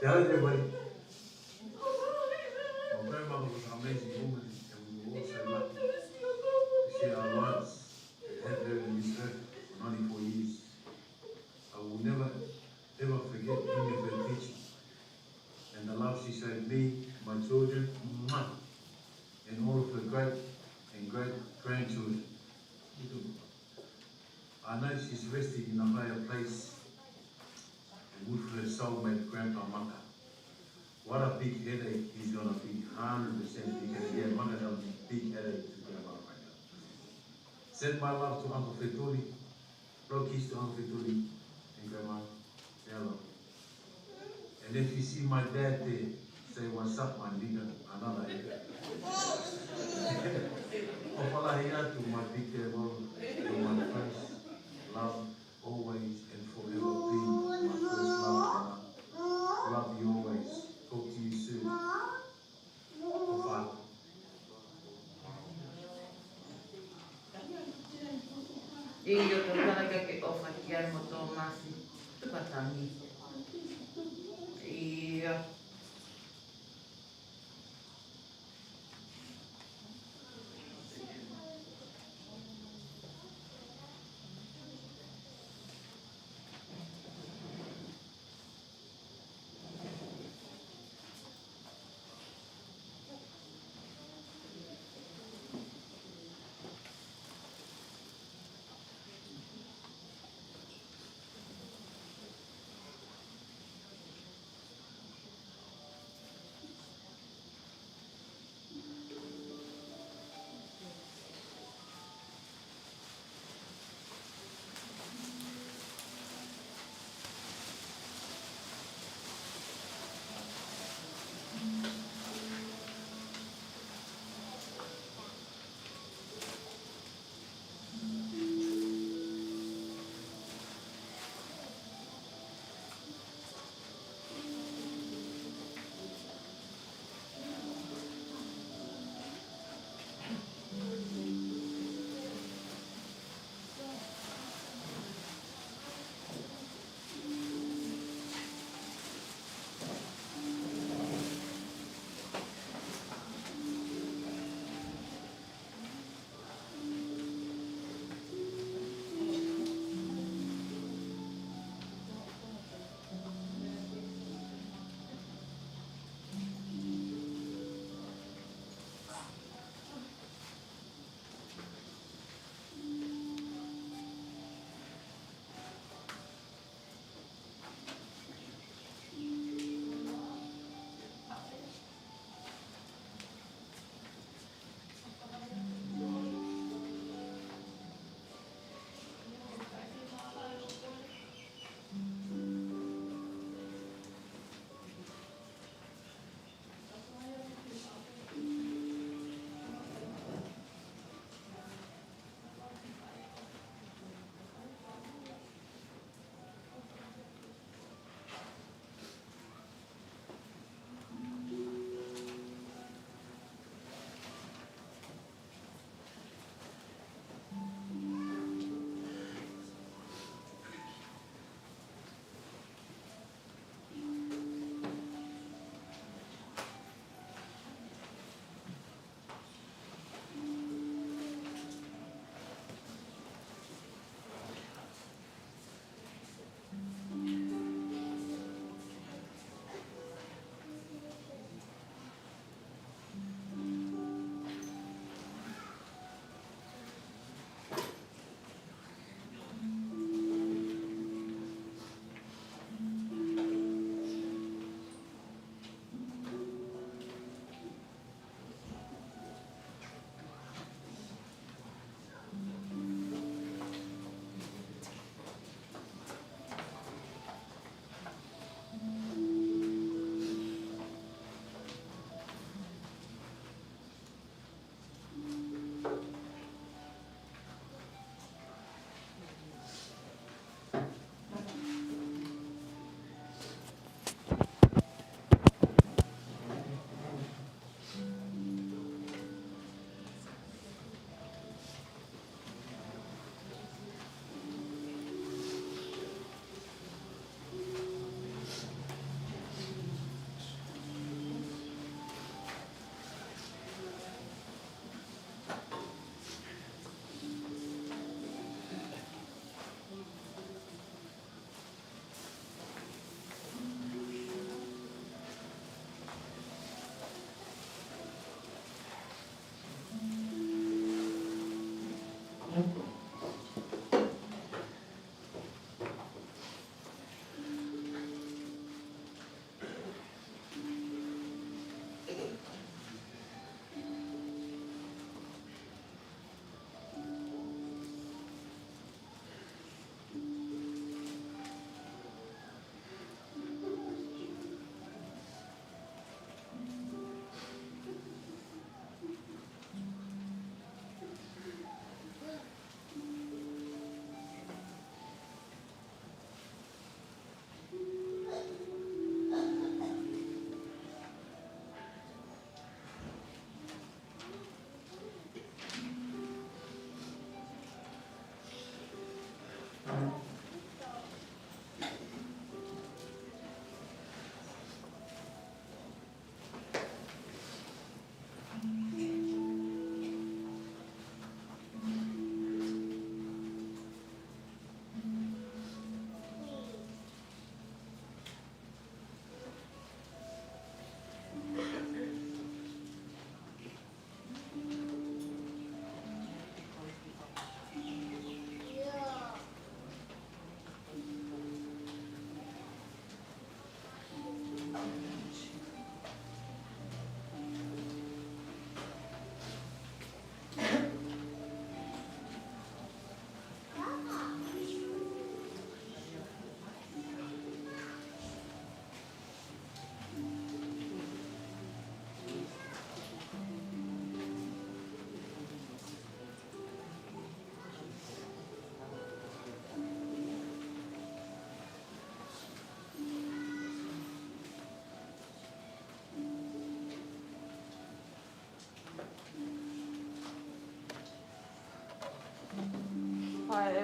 Yeah, everybody. My grandmother was an amazing woman, and we were all so lucky to share our lives and have her in this earth for 94 years. I will never, ever forget any of her teaching and the love she showed me, my children, and all of her great and great grandchildren. I know she's resting in a higher place, and with her soulmate, Grandpa Maka. What a big headache he's gonna be, 100% because again, Maka has a big headache to Grandma right now. Send my love to Uncle Fetuli, blow kiss to Uncle Fetuli and Grandma. Say hello. And if you see my dad there, say what's up, my nigga, another nigga. Opalahiya to my big dad, to my first love, always and forever be my first love, and I love you always. Talk to you soon. Opala. Iyo talaga kay offer kaya mo to masi. Ito pa tami. Iyo.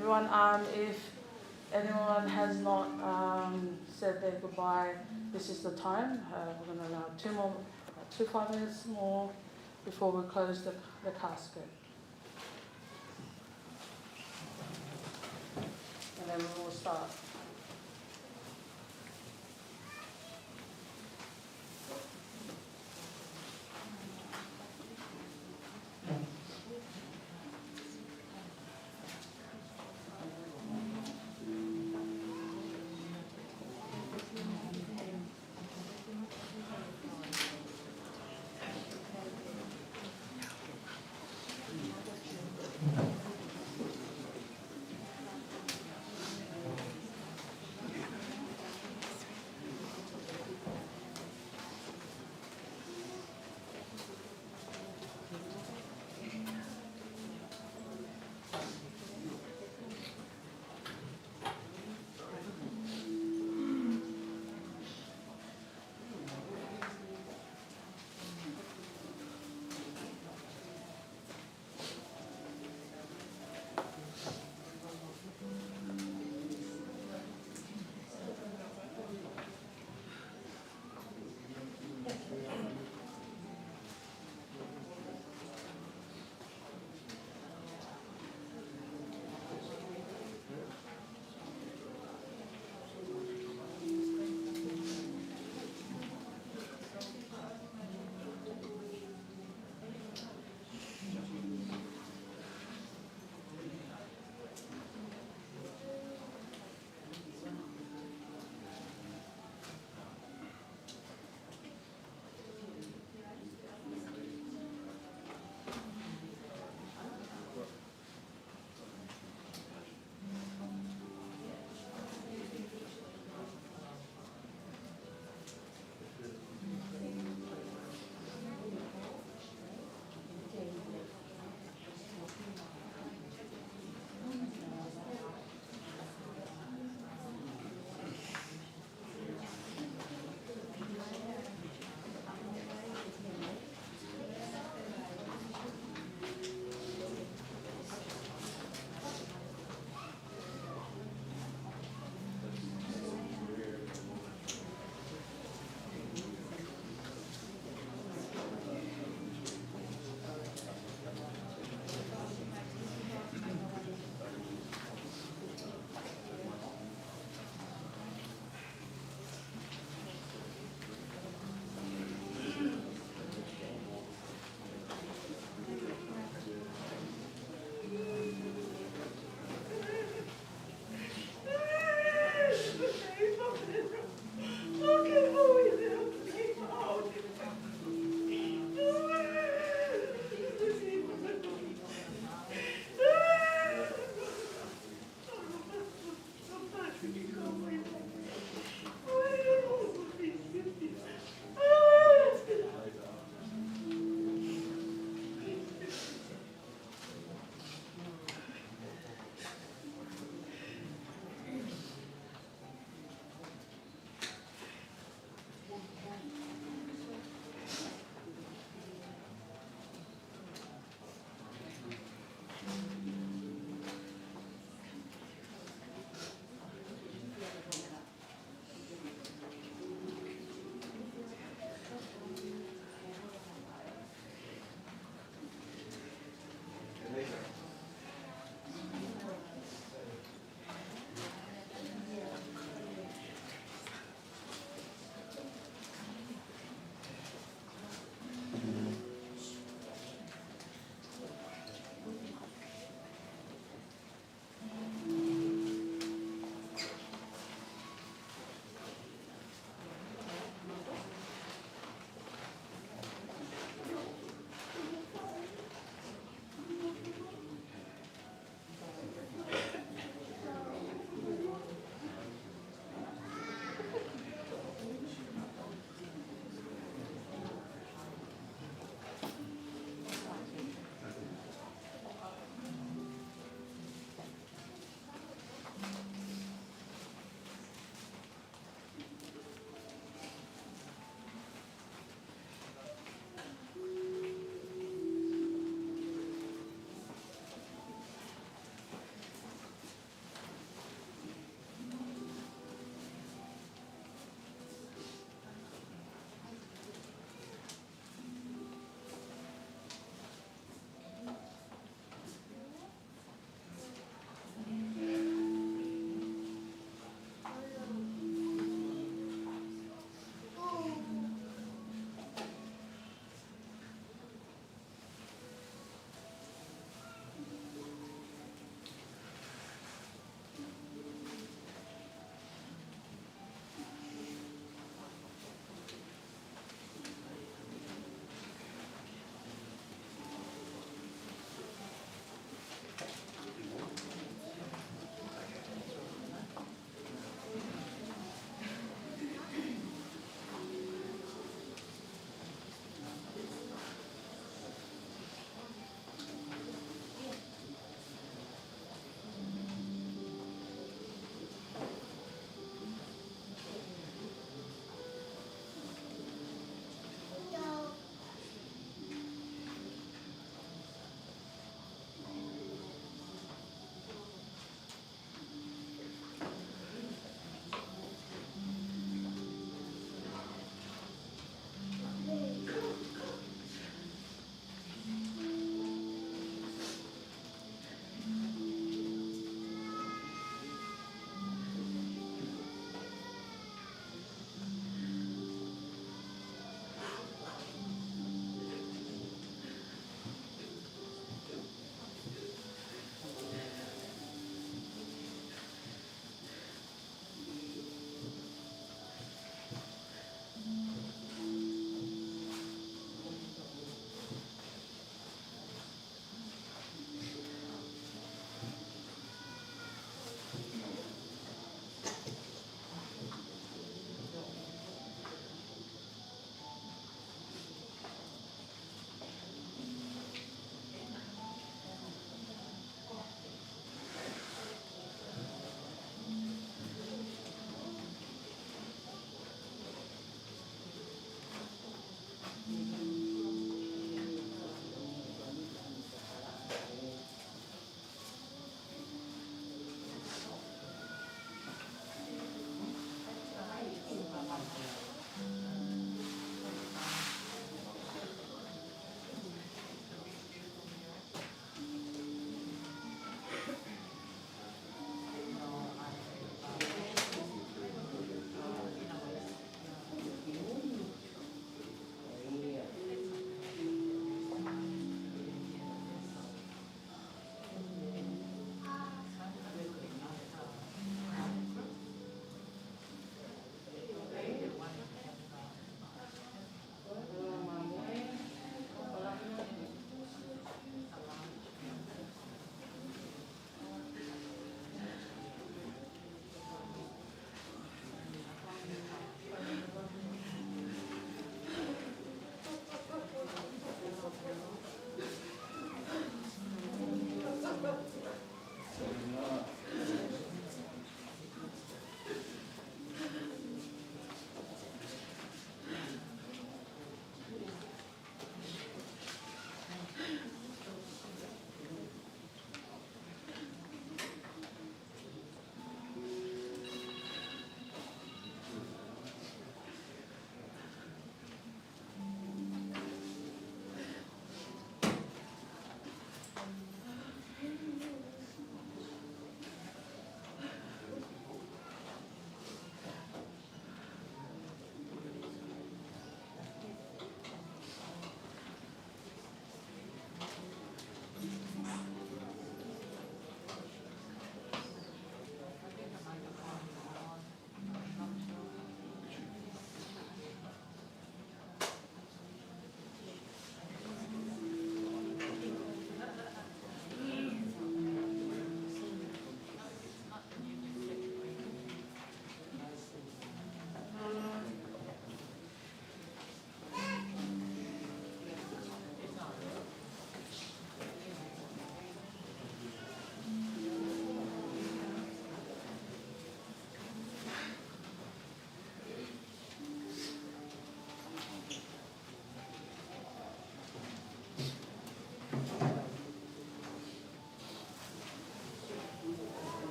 everyone. If anyone has not said their goodbye, this is the time. We're going to allow 5 minutes more before we close the casket. And then we will start.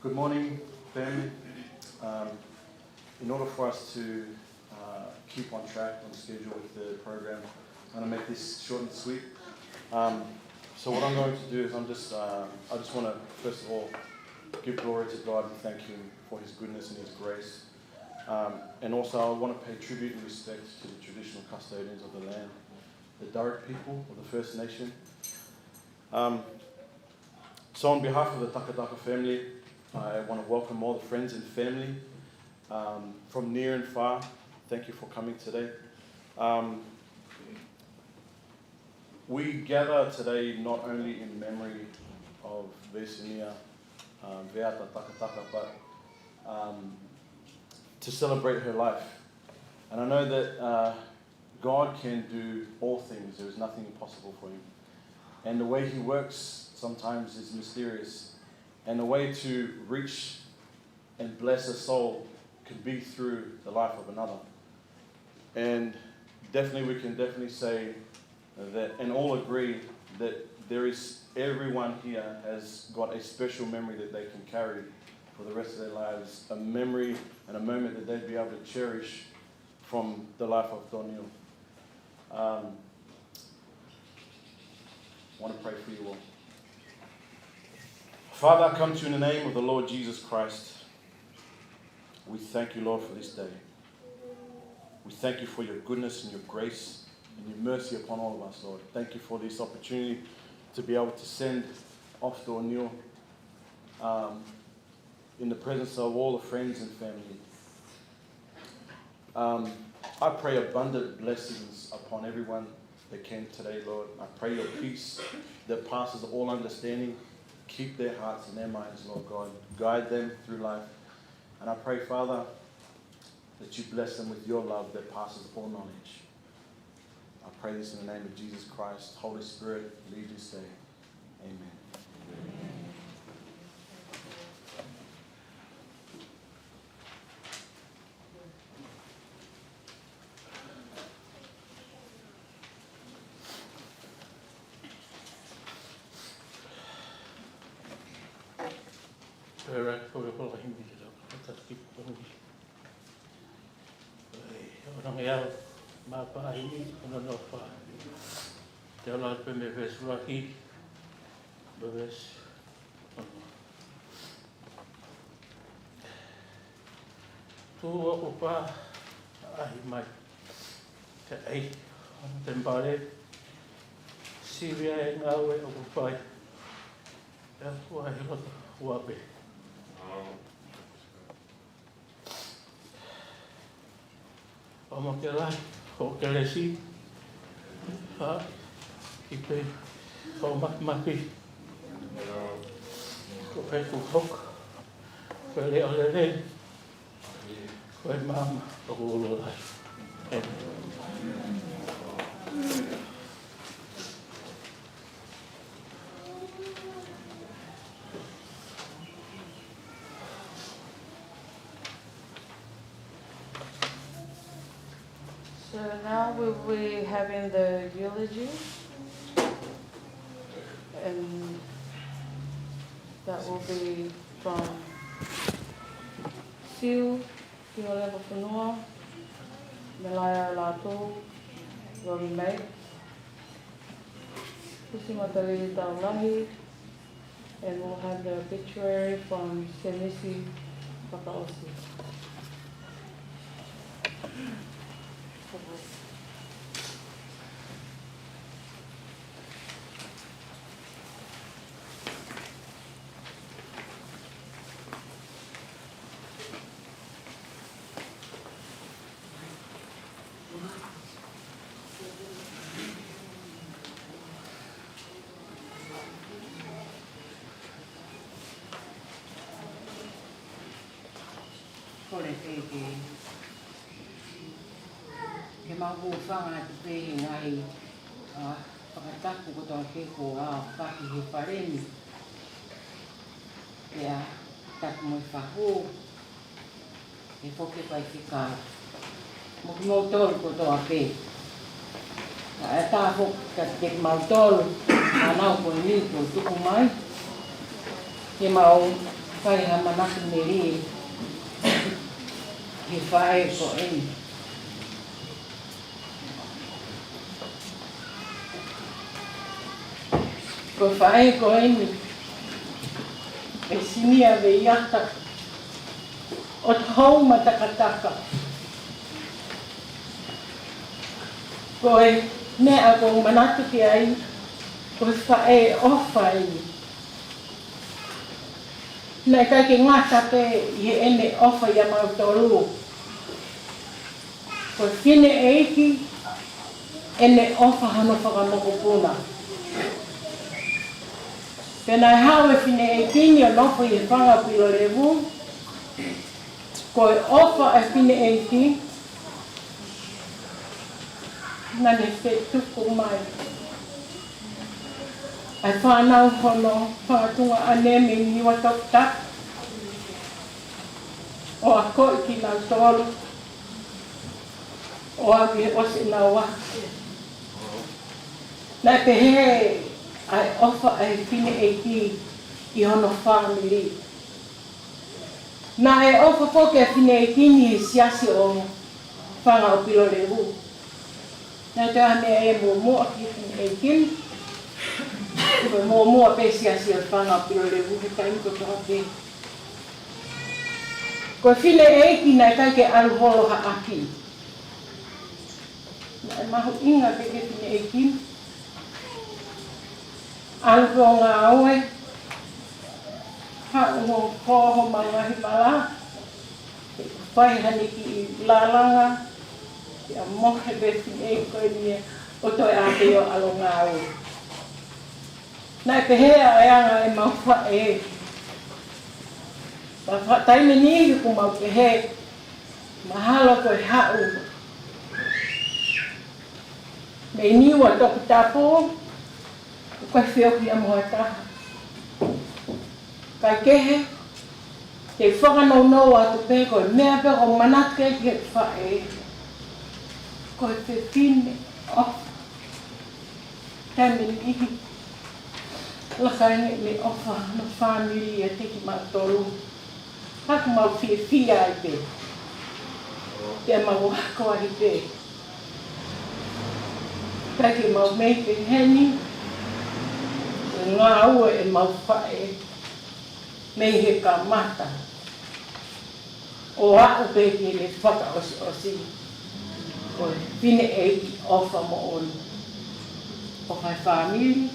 Good morning, family. In order for us to keep on track, on schedule with the program, I'm going to make this short and sweet. So what I'm going to do is I just want to first of all give glory to God and thank Him for His goodness and His grace. And also I want to pay tribute and respect to the traditional custodians of the land, the Darug people of the First Nation. So on behalf of the Takataka family, I want to welcome all the friends and family from near and far. Thank you for coming today. We gather today not only in memory of Veisinia Veiata Takataka, but to celebrate her life. And I know that God can do all things. There is nothing impossible for Him. And the way He works sometimes is mysterious. And the way to reach and bless a soul can be through the life of another. And we can definitely say that, and all agree that everyone here has got a special memory that they can carry for the rest of their lives, a memory and a moment that they'd be able to cherish from the life of Doniel. I want to pray for you all. Father, I come to you in the name of the Lord Jesus Christ. We thank you, Lord, for this day. We thank you for your goodness and your grace and your mercy upon all of us, Lord. Thank you for this opportunity to be able to send off Doniel in the presence of all the friends and family. I pray abundant blessings upon everyone that came today, Lord. I pray your peace that passes all understanding. Keep their hearts and their minds, Lord God. Guide them through life. And I pray, Father, that you bless them with your love that passes all knowledge. I pray this in the name of Jesus Christ. Holy Spirit, lead this day. Amen. Omakelai, hokelesi, ipe, homakmaki, kopetukok, pele olele, koe mama, okulolai. So now we'll be having the eulogy, and that will be from Siu, Kioleva Whenua, Melaya Latu, Moimoi, Pusimatari Taulahi, and we'll have the obituary from Senisi Pakaosi. Kore Eiki. Ke mau hufanga te pēhi ngai whakataku kotoa keko a whaki he pareni. Pea taku moi whahu, e whoke pai ke kāra. Moki mau tolu kotoa pē. E tā whok ka te mau tolu, a nau koe ni koe tuku mai. Ke mau Whai ha manatu me rie. He whae ko eni. Ko whae ko eni. Veisinia Veiata. Otuhouma Takataka. Ko e mea ko manatu ki ai. Ko whae ofa eni. Nai kai ke ngata pe I ene ofa ia mau tolu. Ko whine Eiki ene ofa hano whakamokopuna. Pena hao e whine Eiki ni o nofo I whanga pilo levu. Ko e ofa e whine Eiki. Nane whe tuku mai. Ai whanau hono, whangatunga ane me niwa tokta. O a koi ki nau tolu. O a mi osi nau wa. Nai pehe ai ofa ai whine Eiki I hono family. Na e ofa poke a whine Eiki ni siasi o whanga o pilo levu. Nai te ane e mua ki whine Eiki. Ko mua pe siasi o whanga o pilo levu he kai ko toha pe. Ko whine Eiki nai kai ke aru holo ha aki. Nai mahu inga ke whine Eiki. Aru ko ngā aue. Ha'ungo koho mangahi mala. Whai hani ki lalanga. Ia mohe be whine Eiki koe ni o toi a te o alo ngā aue. Nai pehea e anga e mau whae. Pa taime ni ku mau pehe. Mahalo koe hau. Me niwa toku tapo. Koe whioki a moe taha. Kai kehe. Te whakanau atu pe koe mea pe o manake ki he whae. Koe te whine off. Taime ni. Lakai me ofa no family e teki matolu. Haku mau whia ai pe. Te mau hako ai pe. Taki mau mei pe heni. Ngā ua e mau whae. Mei he kamata. O au pe ki le whaka osi. Ko whine Eiki ofa mo onu. Ofa e family.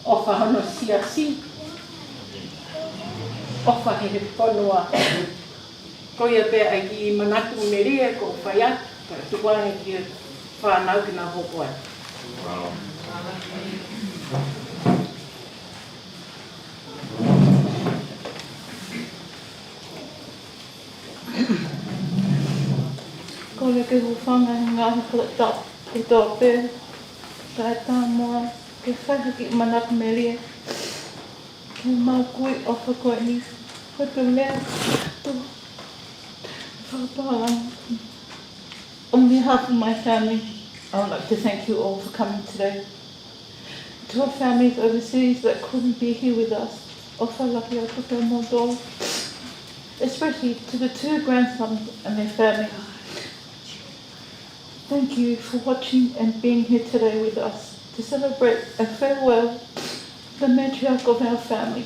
Ofa hono siasi. Ofa he konua. Ko ia pe ai ki manatu meria ko whaiat. Ka tukuangi ki whanau ki nā hoko ai. Ko le ke hufanga ngā hukata ki tō pē. Kai tā moa. Ke whaiha ki manatu meria. Ke mau kui ofa koe ni. Ko te mea. On behalf of my family, I would like to thank you all for coming today. To our families overseas that couldn't be here with us, ofa laki atu te moto. Especially to the 2 grandsons and their family. Thank you for watching and being here today with us to celebrate and farewell the matriarch of our family.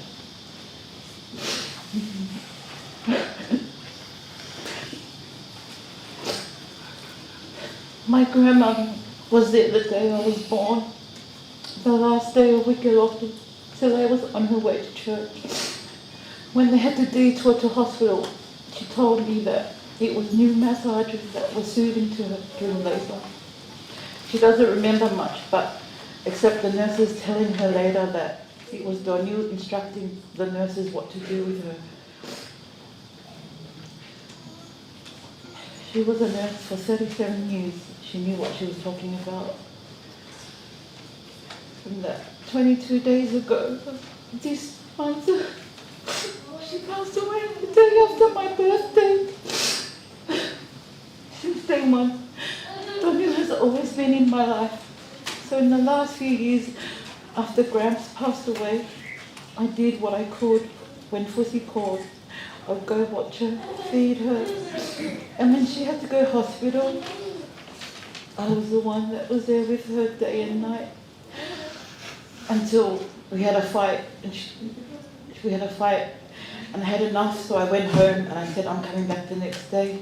My grandmother was there the day I was born, the last day of Wikilotu, till I was on her way to church. When they had to detour to hospital, she told me that it was new massages that were soothing to her during labour. She doesn't remember much, but except the nurses telling her later that it was Doniu instructing the nurses what to do with her. She was a nurse for 37 years. She knew what she was talking about. And that 22 days ago, this month, she passed away the day after my birthday. Since day one, Doniu has always been in my life. So in the last few years, after Gramps passed away, I did what I could when Fussy called, I'd go watch her, feed her. And when she had to go to hospital, I was the one that was there with her day and night. Until we had a fight, and and I had enough, so I went home and I said, I'm coming back the next day.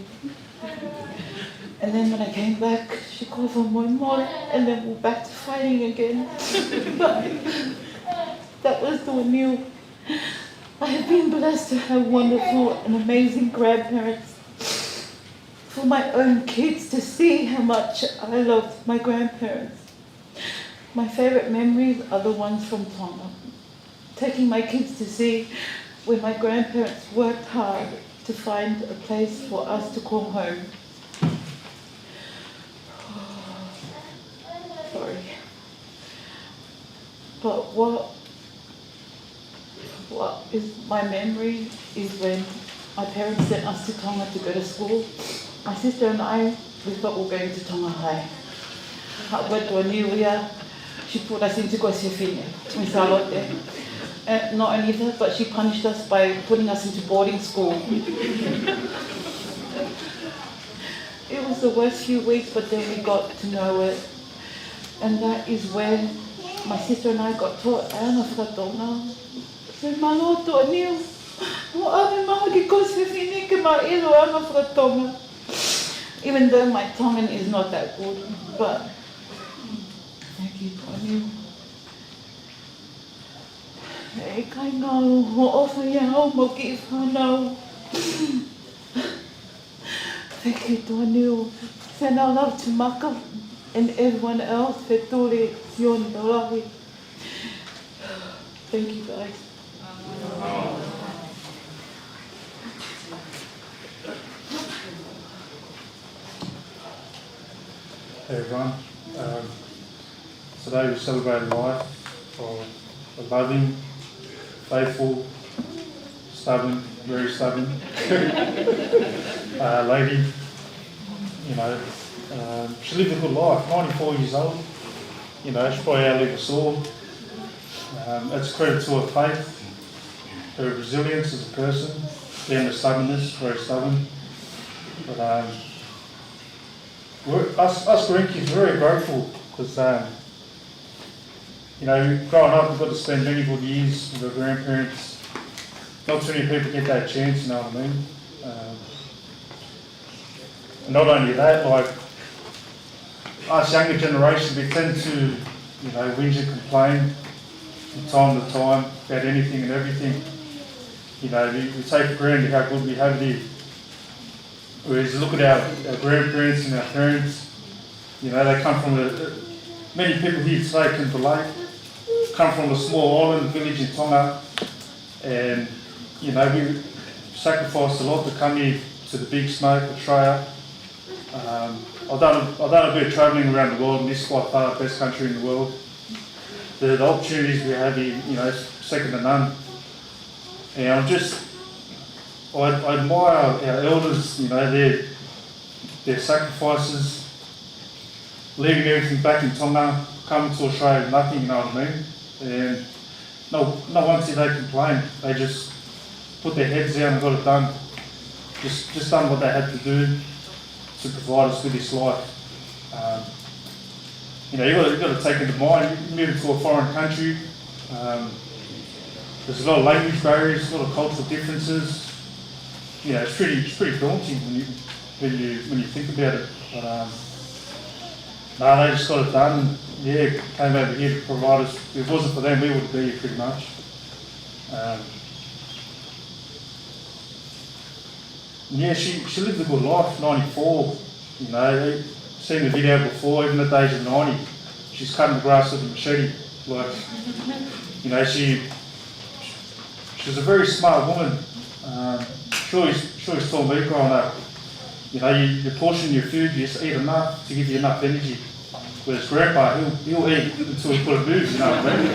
And then when I came back, she called for Moimoi, and then we're back to fighting again. But that was the new. I have been blessed to have wonderful and amazing grandparents. For my own kids to see how much I loved my grandparents. My favourite memories are the ones from Tonga. Taking my kids to see where my grandparents worked hard to find a place for us to call home. Sorry. But what is my memory is when my parents sent us to Tonga to go to school. My sister and I, we thought we were going to Tonga High. I went to Monu'ia. She put us into Veisinia Veiata. And not only that, but she punished us by putting us into boarding school. It was the worst few weeks, but then we got to know it. And that is when my sister and I got taught, Ana Whakatonga. So, Maloto Anil, even though my Tongan is not that good, but thank you, Anil. Eiki ngalo ho ofa iau mo ki whanau. Thank you, Anil. Send our love to Maka and everyone else. Fetore Sion Dolahi. Thank you, guys. Hey everyone, today we celebrate life of a loving, faithful, stubborn, very stubborn lady. You know, she lived a good life, 94 years old. You know, she probably outlived us all. It's credit to her faith, her resilience as a person, and her stubbornness, very stubborn. But us green kids are very grateful because, you know, growing up we've got to spend many good years with our grandparents. Not too many people get that chance, you know what I mean? And not only that, like, us younger generation, we tend to, you know, whinge and complain from time to time about anything and everything. You know, we take for granted how good we have it here. Whereas you look at our grandparents and our parents, you know, they come from many people here today can relate, come from a small island village in Tonga, and, you know, we sacrificed a lot to come here to the big smoke, Australia. I've done a bit of travelling around the world, and this is by far the best country in the world. The opportunities we have here, you know, second to none. And I admire our elders, you know, their sacrifices, leaving everything back in Tonga, coming to Australia with nothing, you know what I mean? And no one did they complain. They just put their heads down and got it done. Just done what they had to do to provide us with this life. You know, you've got to take into mind, you move to a foreign country, there's a lot of language barriers, a lot of cultural differences. You know, it's pretty daunting when you think about it. But no, they just got it done. And, yeah, came over here to provide us. If it wasn't for them, we would be here pretty much. Yeah, she lived a good life. 94. You know, seen the video before. Even at the age of 90, she's cutting the grass with a machete. Like, you know, she was a very smart woman. She always told me growing up, you know, you portion your food, you just eat enough to give you enough energy. Whereas Grandpa, he'll eat until he put a booze, you know what I mean?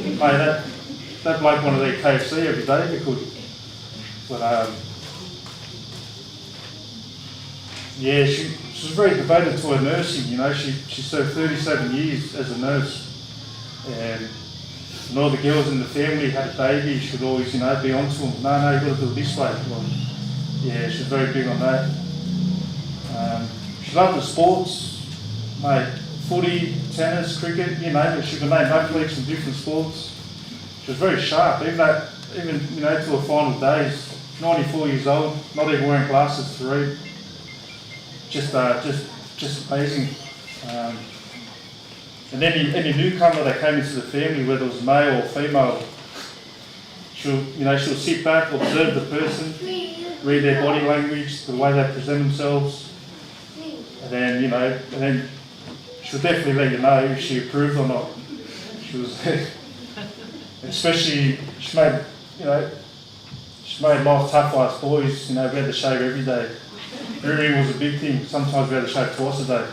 And mate, that bloke wanted to eat KFC every day if he could. But yeah, she was very devoted to her nursing. You know, she served 37 years as a nurse, and And all the girls in the family had a baby, she would always, be onto them. No, you've got to do it this way. Well, yeah, she's very big on that. She loved the sports, mate, footy, tennis, cricket, you name it. She could name athletes in different sports. She was very sharp, even to her final days. 94 years old, not even wearing glasses to read. Just amazing. And any newcomer that came into the family, whether it was male or female, she'll sit back, observe the person, read their body language, the way they present themselves, and then she'll definitely let you know if she approved or not. She was, especially she made life tough for us boys. We had to shave every day. Grooming was a big thing. Sometimes we had to shave twice a day.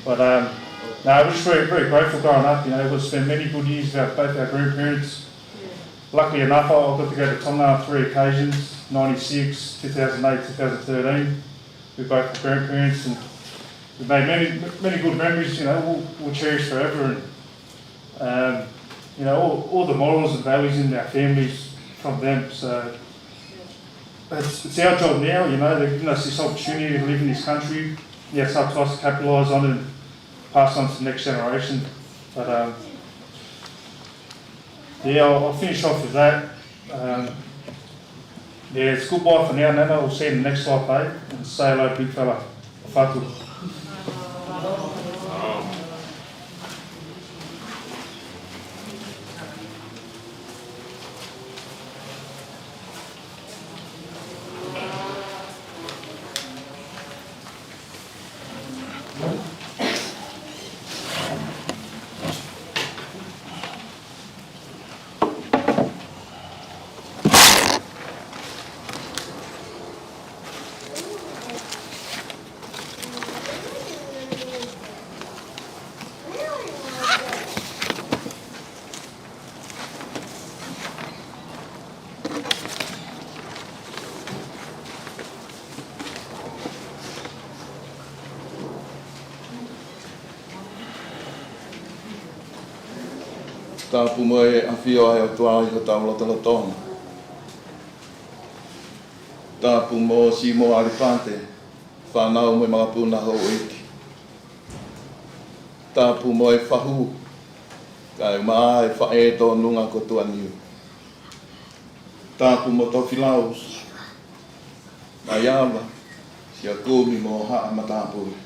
But I was very, very grateful growing up. We got to spend many good years with both our grandparents. Luckily enough, I got to go to Tonga on 3 occasions: 96, 2008, 2013. With both the grandparents, and we've made many good memories. We'll cherish forever. And all the morals and values in our families from them. So it's our job now. They've given us this opportunity to live in this country. Yeah, it's up to us to capitalise on it and pass on to the next generation. But I'll finish off with that. It's goodbye for now, Nana. We'll see you in the next slide, babe. And say hello, big fella. Fatu. Tāpu mo e awhio ai o tua i ko taulotolo tonga. Tāpu mo si mo aripante, whanau mo i mga puna hou Eiki. Tāpu mo e whahu, kai maa e whae tō nunga ko tua niu. Tāpu mo tō whilaus, mai awa, si a kūmi mo haa matāpuri.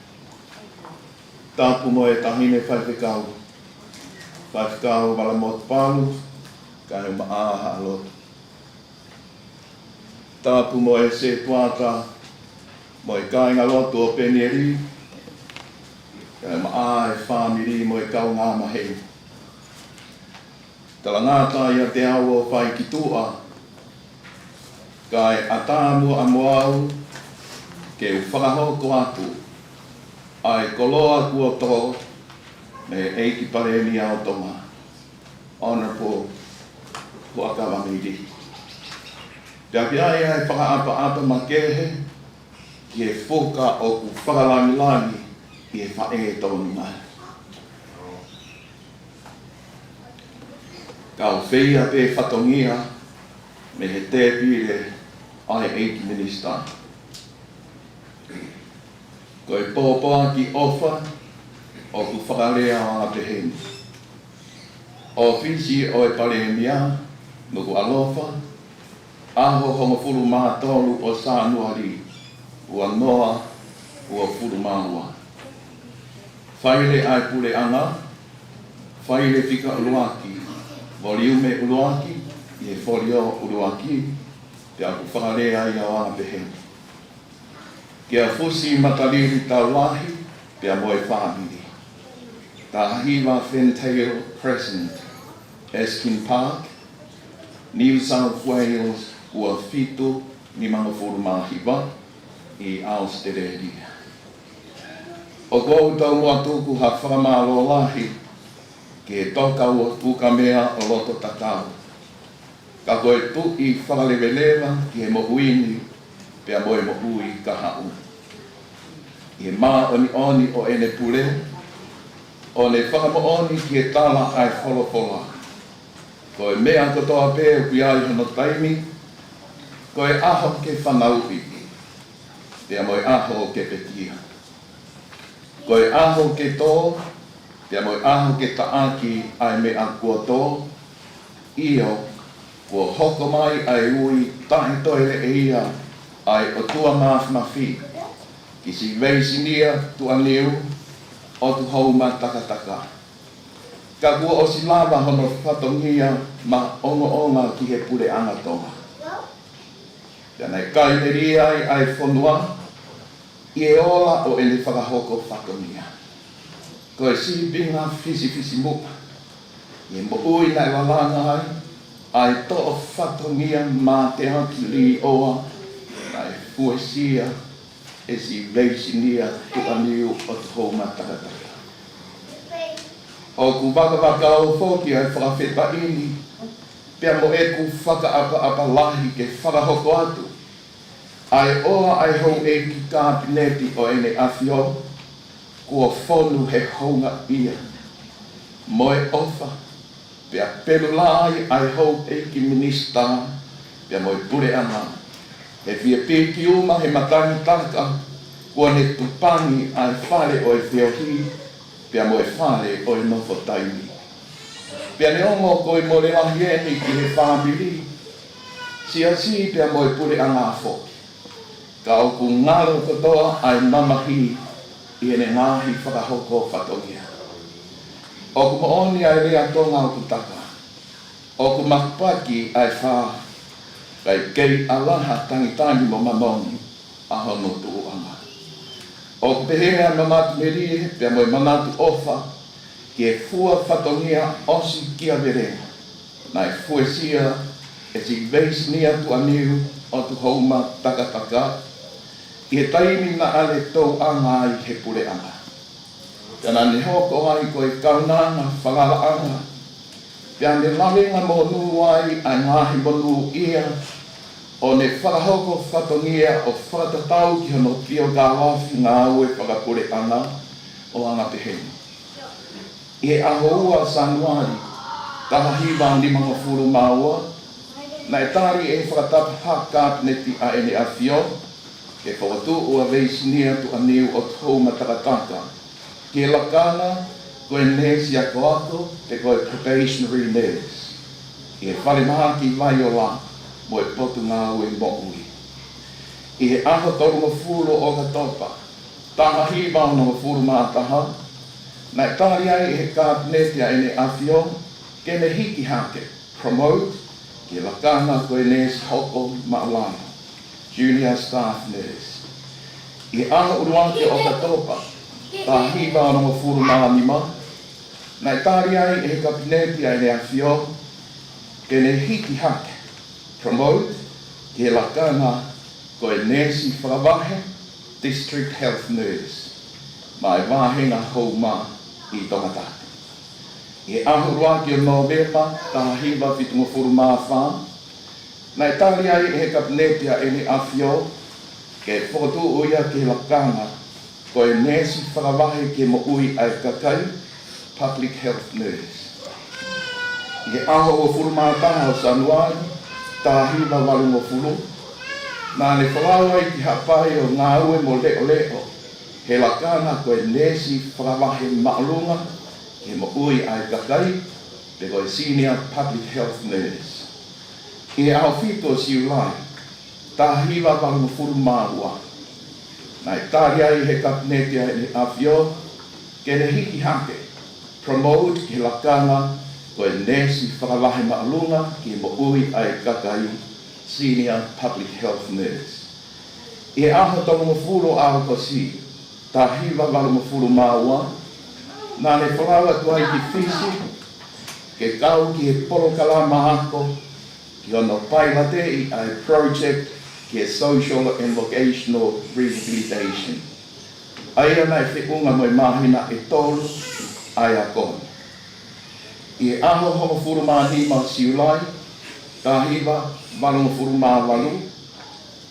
Tāpu mo e tahine whaiwhekau. Whaiwhekau wala mo te pālu, kai maa haa lotu. Tāpu mo e se tuata, mo e kāinga lotu o Pinegrove, kai maa e whāmiri mo e kau ngā mahei. Tala ngāta ia te au o whai ki tua, kai atāmu a moau, ke u whakahoko atu, ai koloa kua tō, me Eiki pare ni au tonga. Honourable Huakawangi. Pia pia ia e whakaapa makehe, ki e whoka o ku whakalangilangi, ki e whae tonu mai. Kau whia pe whatongia, me he te pire ai Eiki Minister. Ko e pōpā ki ofa, o ku whakalea a te heni. O whisi o e pare mia, nuku alofa, aho hongo furu maa tolu o Sānuari, ua noa, ua furu māua. Whaile ai pule anga, whaile whika uluaki, volume uluaki, i e folio uluaki, te aku whakalea i au ana te heni. Kia fusi mataliri tau lahi, pia moe whāmiri. Tā hiwa Fintail Crescent, Eskin Park, New South Wales, ua whitu ni mga whurumāhiwa i Australia. O kou tau mua tūku ha whakamālo lahi, ke toka ua puka mea o loto tatau. Ka koe tu i whakalewelewa ki he mohuini, pia moe mohui ka hau. I he mā oni o ene pule, o ne whakamooni ki e tala ai wholofola, Ko e mea kotoa pēo ki ai hono taimi, ko e aho ke whanau iki, pia mo e aho ke petia. Ko e aho ke tō, pia mo e aho ke taaki ai me a kua tō, io, kua hoko mai ai ui tahi toile e ia ai o tua mawhi, ki si Veisinia tuaniu, Otuhouma Takataka. Ka kua o si lava hono whatongia ma onga ki he pure angatonga. Pia nei kaimeria ai whanua, I e ola o ele whakahoko whatongia. Ko e si binga fisi muka. I e mo ui nei walanga ai to o whatongia ma te haki li oa, ai fuesia e si Veisinia tuaniu Otuhouma Takataka. O ku waka o whoki ai whakawheta ini, pia mo e ku whakaapa lahi ke whakahoko atu. Ai oa ai hou e ki kāpineti o ene awhio, kua whonu he hounga ia. Moe ofa, pia pelu lai ai hou e ki minista, pia moe pure ana. He fia pēki uma he matangi taka, kua ne tupangi ai whare o e whiohi, pia moe whare o e nofo taimi. Pia ne ongo koe mo le lahi eni ki he whāmiri, si pia moe pure ana whoki. Ka o ku ngaro kotoa ai mamahi I ene ngahi whakahoko whatongia. O ku maoni ai rea tonga o ku taka. O ku makpaki ai wha, kai kei alaha tangitani mo mamoni a hono tuuanga. O ku pehenga mamatu merie, pia moe mamatu ofa, ki e fua whatongia osi kia verenga. Nai fuesia e si Veisinia tuaniu Otuhouma Takataka, I he taimi na ale tau anga ai he pure anga. Tēnā ne hoko ai koe kaunanga, whangala anga. Pia ne lawenga Monu'ia ai ngahi Monu'ia, o ne whakahoko whatongia o whakatatau ki hono pio kāwafi ngā ue whakapure anga o anga peheni. I he ahoua Sanuari, taha hiwa ni mga furu maua, na e tari e whakatapa hākāpneti a ene a whio, ke whakatu o a Veisinia tuaniu Otuhouma Takataka. Ke lakana, koe nesi a koako, te koe probationary nurse. I he whare maha ki vai o la, mo e potu ngā ue mo'ui. I he aho torunga furu o katopa, taha hiwa o nga furu mātaha, na e tari ai he kāpneti a ene a whio, ke ne hiki hake, promote, ke lakana koe nesi hoko ma'alana. Junior staff nurse. I aho uruake o katopa, tā hiwa o nga furu mānima, na e tāri ai e he kapineti ai rea whio, ke ne hiki hake, promote, ke lakana koe nesi whakawahe, district health nurse, mai wāhenga houma I tongataka. I aho uruake o Novemba, tā hiwa fitunga furu māwha, na e tari ai e he kapineti a ene a whio, ke whakatu uia ke lakanga, koe nesi whakawahe ke mo ui ai kakai, public health nurse. I he aho o furu mātaha o Sanuari, tā hiwa walungo furu, nā ne whakawai ki hapai o ngā ue mo leo, he lakana koe nesi whakawahe maalunga, ke mo ui ai kakai, pe koe senior public health nurse. I aho whito si ulai, tā hiwa walungo furu māua. Nai tāri ai he kapineti ai ni a whio, ke ne hiki hake, promote ki lakana, koe nesi whakawahe maalunga, ki mo ui ai kakai, senior public health nurse. I aho tonga furu aho kosi, tā hiwa walungo furu māua, nā ne whalawa tu ai ki whisi, ke kau ki he porokala mahako, ki ono pailate I ai project ki e social and vocational rehabilitation. Aia nei whiunga moe mahina e tolu, ai a kone. I aho hongo furu mānima siulai, tā hiwa walunga furu māwalu,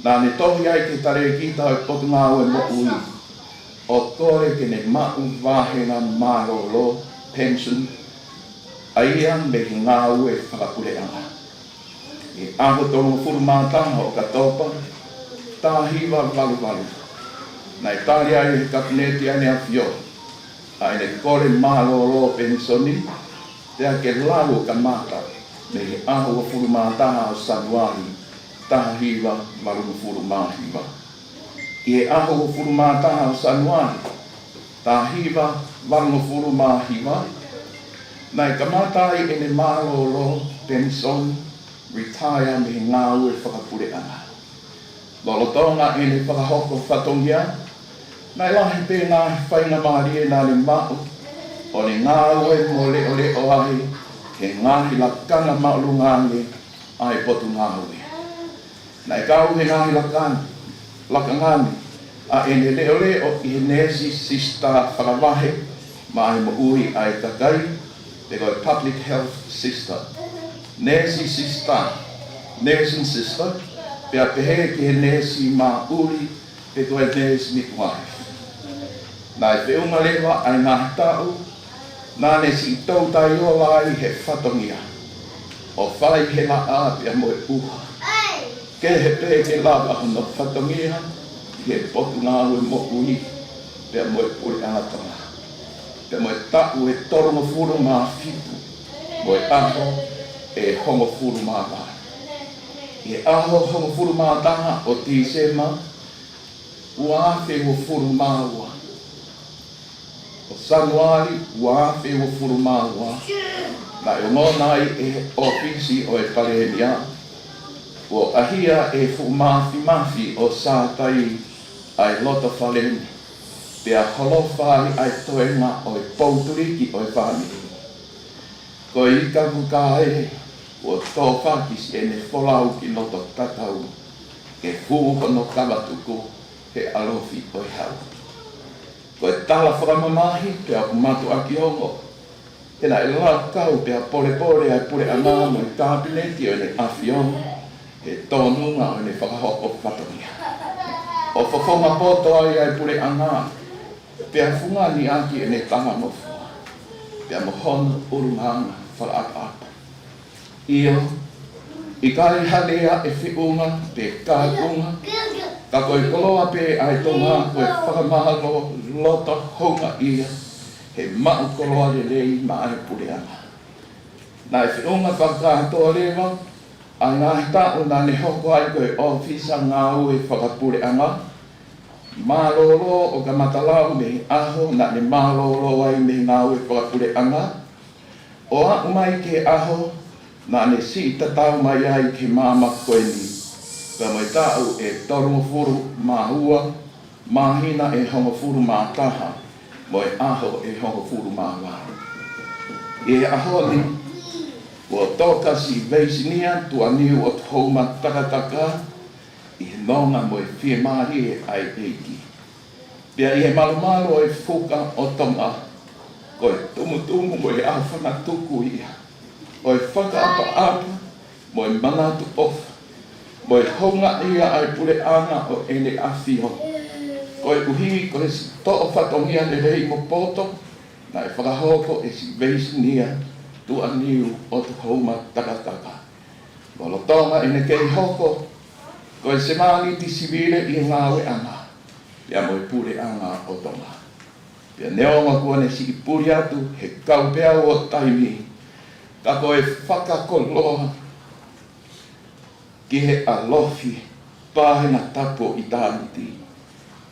nā ne tohi ai ke tare kita o potu ngā ue mo ui, o kore ke ne mau wāhenga mārolo pension, Aia me ki ngā ue whakapureanga. E aho tonga furumātanga o katopa, tāhiwa walu. Nai tāri ai he kapineti ane a whio. Ai ne kore mālolo pensoni, tea ke lau ka mata, me he aho o furumātanga o sanuari, tāhiwa walu furumāhiwa. I e aho o furumātanga o sanuari, tāhiwa walu furumāhiwa, nai kamata ai ene mālolo pensoni, retire me ngā ue whakapureanga. Lolotonga ene whakahoko whatongia, nai lahi pē ngā whainga marie nā le mao, o le ngā ue mo le o ahi, he ngāhi lakanga maulungange ai potu ngā ue. Nai kau he ngāhi lakangani, a ene le o i he nesi sista whakawahe, ma ai mo ui ai takai, te koe public health sister. Nesi sister, nursing sister, pia pehe ki he nesi ma uri, pe koe nesi midwife. Nai whiunga lewa ai ngā tau, nā nesi tau tai o lai he whatongia. O whai he la a pia moe uha. Ke he pe ke lava no whatongia, he potu ngā ue mo ui, pia moe puri angatonga. Pia moe tau e torongo furu mā whipu, moe aho, e hongo furu mātā. E aho hongo furu mātanga o tīsema, uawhi o furu māua. O sanuari, uawhi o furu māua. Nā e ngonai e ofisi o e Pinegrove. O ahia e fu mafi o sātai ai loto whaleni. Pea holowhai ai toenga o e pouturiki o e whāniri. Ko i ka mukae, o tō whakisi e ne wholau ki noto tatau, ke fuho no kawatuko he alofi o i hau. Ko e tala whakamamahi, pia kumatu aki hongo, e na e lau kau pia pore ai pure anā mo i kabineti o ne awhiongo, he tōnunga o ne whakahoko whatongia. O whafonga poto ai pure anā, pia fungani aki e ne tanga mofua, pia mohono urunganga whalaapa. Io, i kai halea e whiunga pe kākunga, ka koe koloa pe ai tonga koe whakamahalo lota honga ia, he mau koloa le lei ma ai pureanga. Nā e whiunga whakātoa lewa, a ngā hitau nā ne hoko ai koe ofisa ngā ue whakapureanga, mālolo o ka matalau me aho nā ne mālolo ai me ngā ue whakapureanga, o a umai ke aho, nā ne si tatau mai ai ke māma koe ni. Ka mai tau e torongo furu māhua, māhina e hongo furu mātaha, mo e aho e hongo furu māwara. E aho ni, o toka si Veisinia tuaniu Otuhouma Takataka, i he nonga mo e whie māri e ai Eiki. Pia i he malumalo e fuka o tonga, ko e tumutumu mo e awhana tuku ia. O e whakaapa, mo e manatu ofa, mo e honga ia ai pure ana o ene awhio. Ko e uhi, ko e si to'o whatongia le rei mo poto, na e whakahoko e si Veisinia tuaniu Otuhouma Takataka. Lolo tonga ene kei hoko, ko e semani ti sivile i ngawe ana, pia mo e pure ana o tonga. Pia neonga kua ne si puri atu he kaupea o taimi, ka koe whakakoloa ki he alofi pāhena tapo i tāmiti.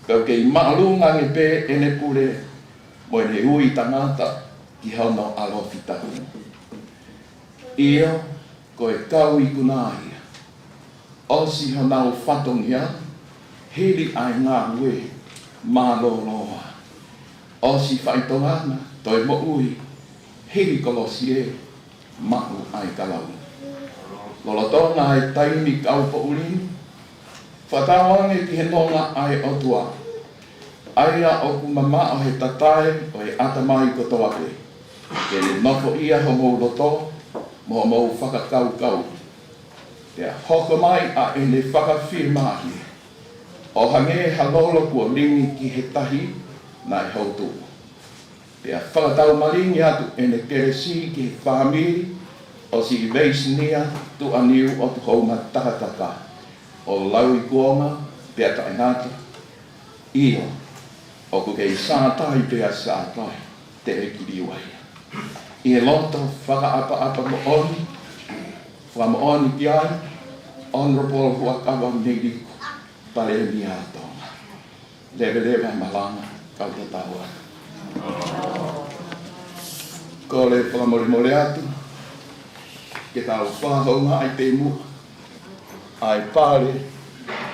Kau kei maalunga nge pē ene pure mo ene ui tangata ki hono alofi tahu. Ia koe kau i kunahia. Osi honau whatongia, hiri ai ngā ue māloloa. Osi whaitongana, toi mo ui, hiri kolosi e, mahu ai kalau. Lolotonga ai taimi kaupo uri, whatawange ki he nonga ai otua. Aia o kumama o he tatae o he atamai kotoape. Ke le noko ia ho mou loto, mo mou whakakau. Pea hoko mai a ene whakawhirmahi. O hange halolo kua ringi ki he tahi, nai hautu. Pea whakatau maringi atu ene keresi ki whamiri o si Veisinia tu aniu Otuhouma Takataka o lau I kuonga pea ta inata io o ku kei sātai pea sātai te eki riwai. I e loto whakaapa mo oni ki ai Honorable Huakawa Negi Parelia Tonga. Leve malanga kau te taua. Ko le whakamore atu, ke tau whahonga ai te mua, ai pāre,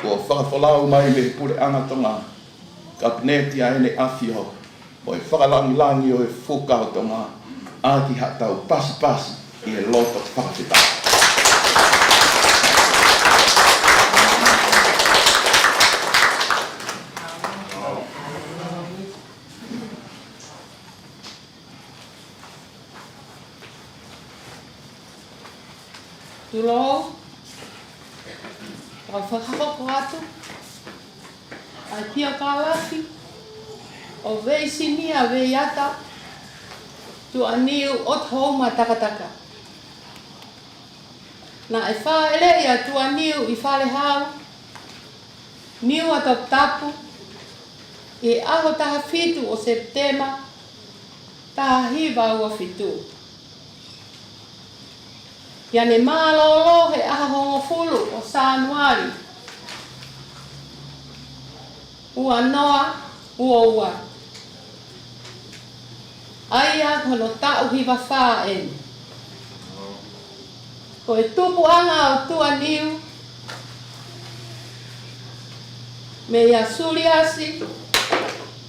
kua whakawhalau mai me pure angatonga, ka pneti ai ne awhio, o e whakalangi o e whukautonga, āki hatau pasi, I e loto te whakawhetau. Tulo, o whakahoko atu, ai pia kālaki, o Veisinia Veiata, tu aniu Otuhouma Takataka. Na e whaele ia tu aniu I whale hau, niu atop tapu, I aho taha fitu o Septema, taha hiva ua fitu. Ia ne mālolo he aha hongo fulu o Sanuari. Ua noa, ua. Aia kono tau hiva wha eni. Ko e tupu anga o tua niu, me ia suliasi,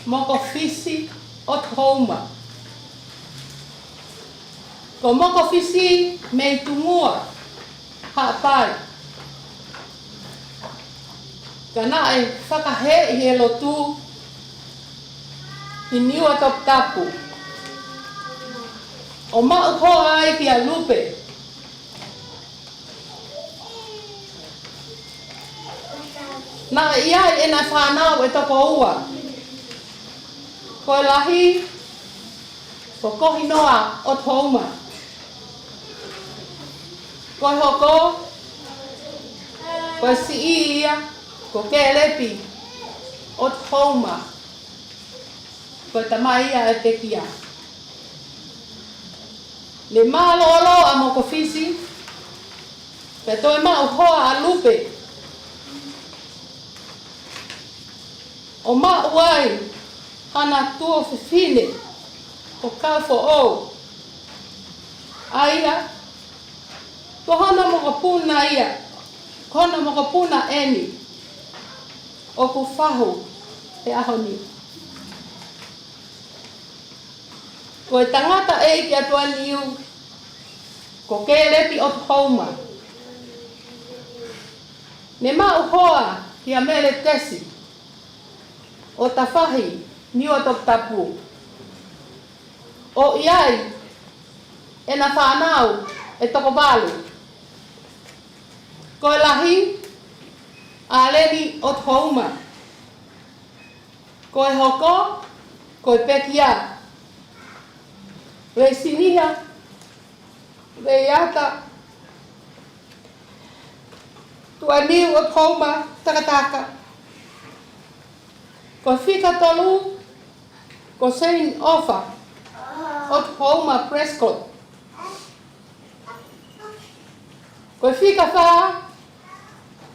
moko fisi, Otuhouma. Ko moko fisi me tumua hapai. Kana e whakahe I he lotu I niu atop tapu. O mau hoa ai ki a lupe. Na iai e na whanau e toko ua. Ko e lahi, ko kohi noa Otuhouma. Ko hoko, ko si ia, ko kelepi, Otuhouma, ko tamai ia e tekia. Le malolo a moko fisi, pe toi mau hoa a lupe. O mau wai, hana tuo fifine, ko kafo o. Aia, ko hana moko puna ia, ko hana moko puna eni, o ku whahu e ahoni. Ko e tangata Eiki atua niu, ko kelepi Otuhouma. Ne mau hoa ki a mele tesi, o tawhahi niu atop tapu. O iai, e na whanau e toko balu. Ko e lahi, a leni Otuhouma. Ko e hoko, ko e pekia. Veisinia Veiata, tu aniu Otuhouma Takataka. Ko fika tolu, ko sein ofa Otuhouma Prescott. Ko fika wha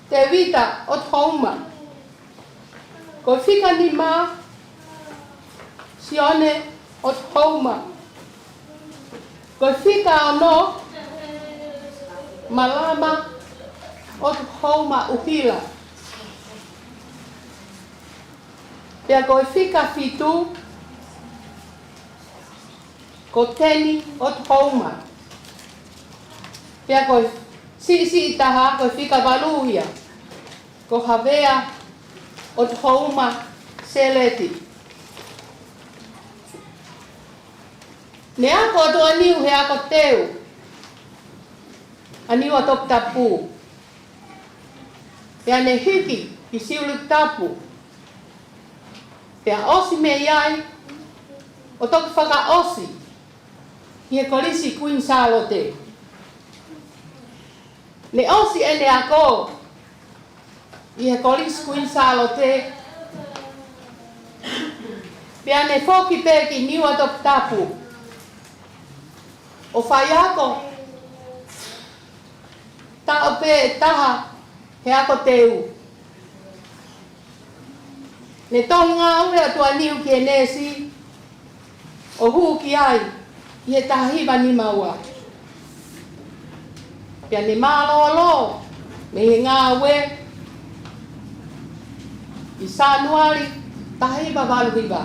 te vita Otuhouma. Ko fika ni ma sione Otuhouma. Ko fika ono malama Otuhouma Uhila. Pea ko fika fitu ko teni Otuhouma. Pea ko si taha ko fika valuia. Ko havea Otuhouma seleti. Ne ako ato aniu he ako teu. Aniu atop tapu. Pea ne hiki I siulu tapu. Pea osi me iai o toku whakaosi i he kolisi kuin salo te. Ne osi ene ako i he kolisi kuin salo te. Pea ne foki peki niua toku tapu. O whai ako tau pe taha he ako teu. Ne tonga ue atua niu ki e nesi o huu ki ai i he taha hiva ni maua. Pea ne malolo me he ngā ue i Sanuari taha hiva walu hiva.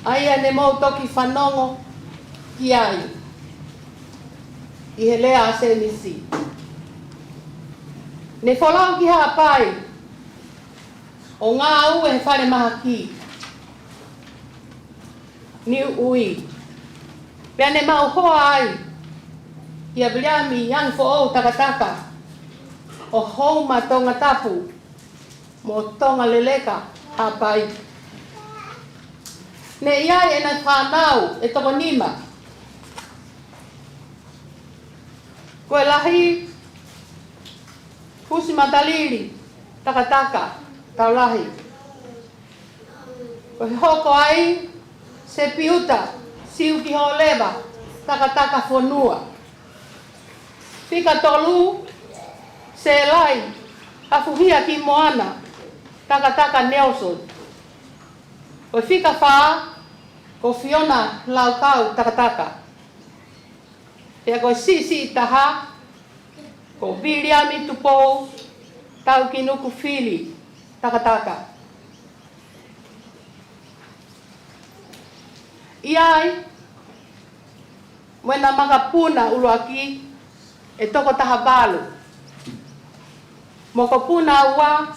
Aia ne mau toki whanongo ki ai i he lea a se nisi. Ne wholau ki haa pai o ngā ue he whare maha ki. Ni ui. Pea ne mau hoa ai i a Briami yang Mou Takataka o Otuhouma tonga tapu mo tonga leleka haa pai. Ne iai e na whanau e toko nima. Koe lahi Husi matalili takataka tau lahi. Koe hoko ai se piuta siu ki ho leva takataka fonua. Fika tolu se lai afuhia ki moana takataka Nelson. Koe fika wha ko Fiona laukau takataka. Pea koe sisi taha ko Biliami tupou tau ki nuku fili takataka. Iai wena maka puna uluaki e toko taha balu. Moko puna ua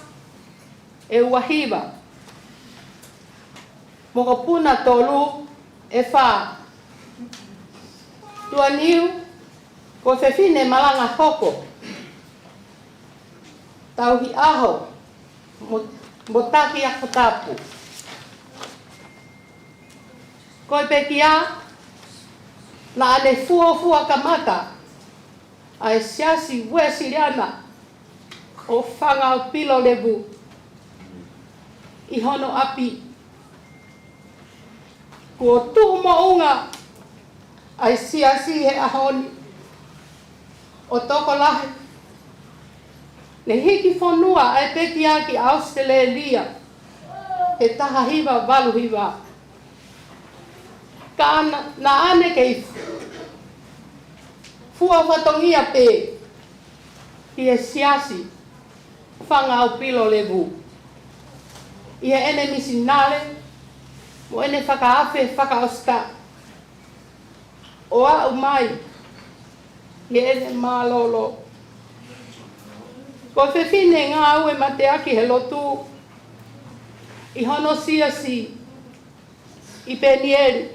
e uahiva. Moko puna tolu e wha. Tua niu ko fefine malanga hoko. Tau hi aho mo taki ako tapu. Koe pekia na ane Mou Kamata ai siasi wesiliana o whanga o pilo lebu i hono api. Ko tumo unga ai siasi he ahoni o toko lahi. Ne hiki whanua ai peki aki Australia he taha hiva walu hiva. Ka na ane kei fua whatongia pe i he siasi whanga o pilo lebu. I he ene misinale mo ene whakaafe whakaosta. O au mai i ene malolo. Ko whewhine ngā ue mate aki he lotu i hono siasi i penieri.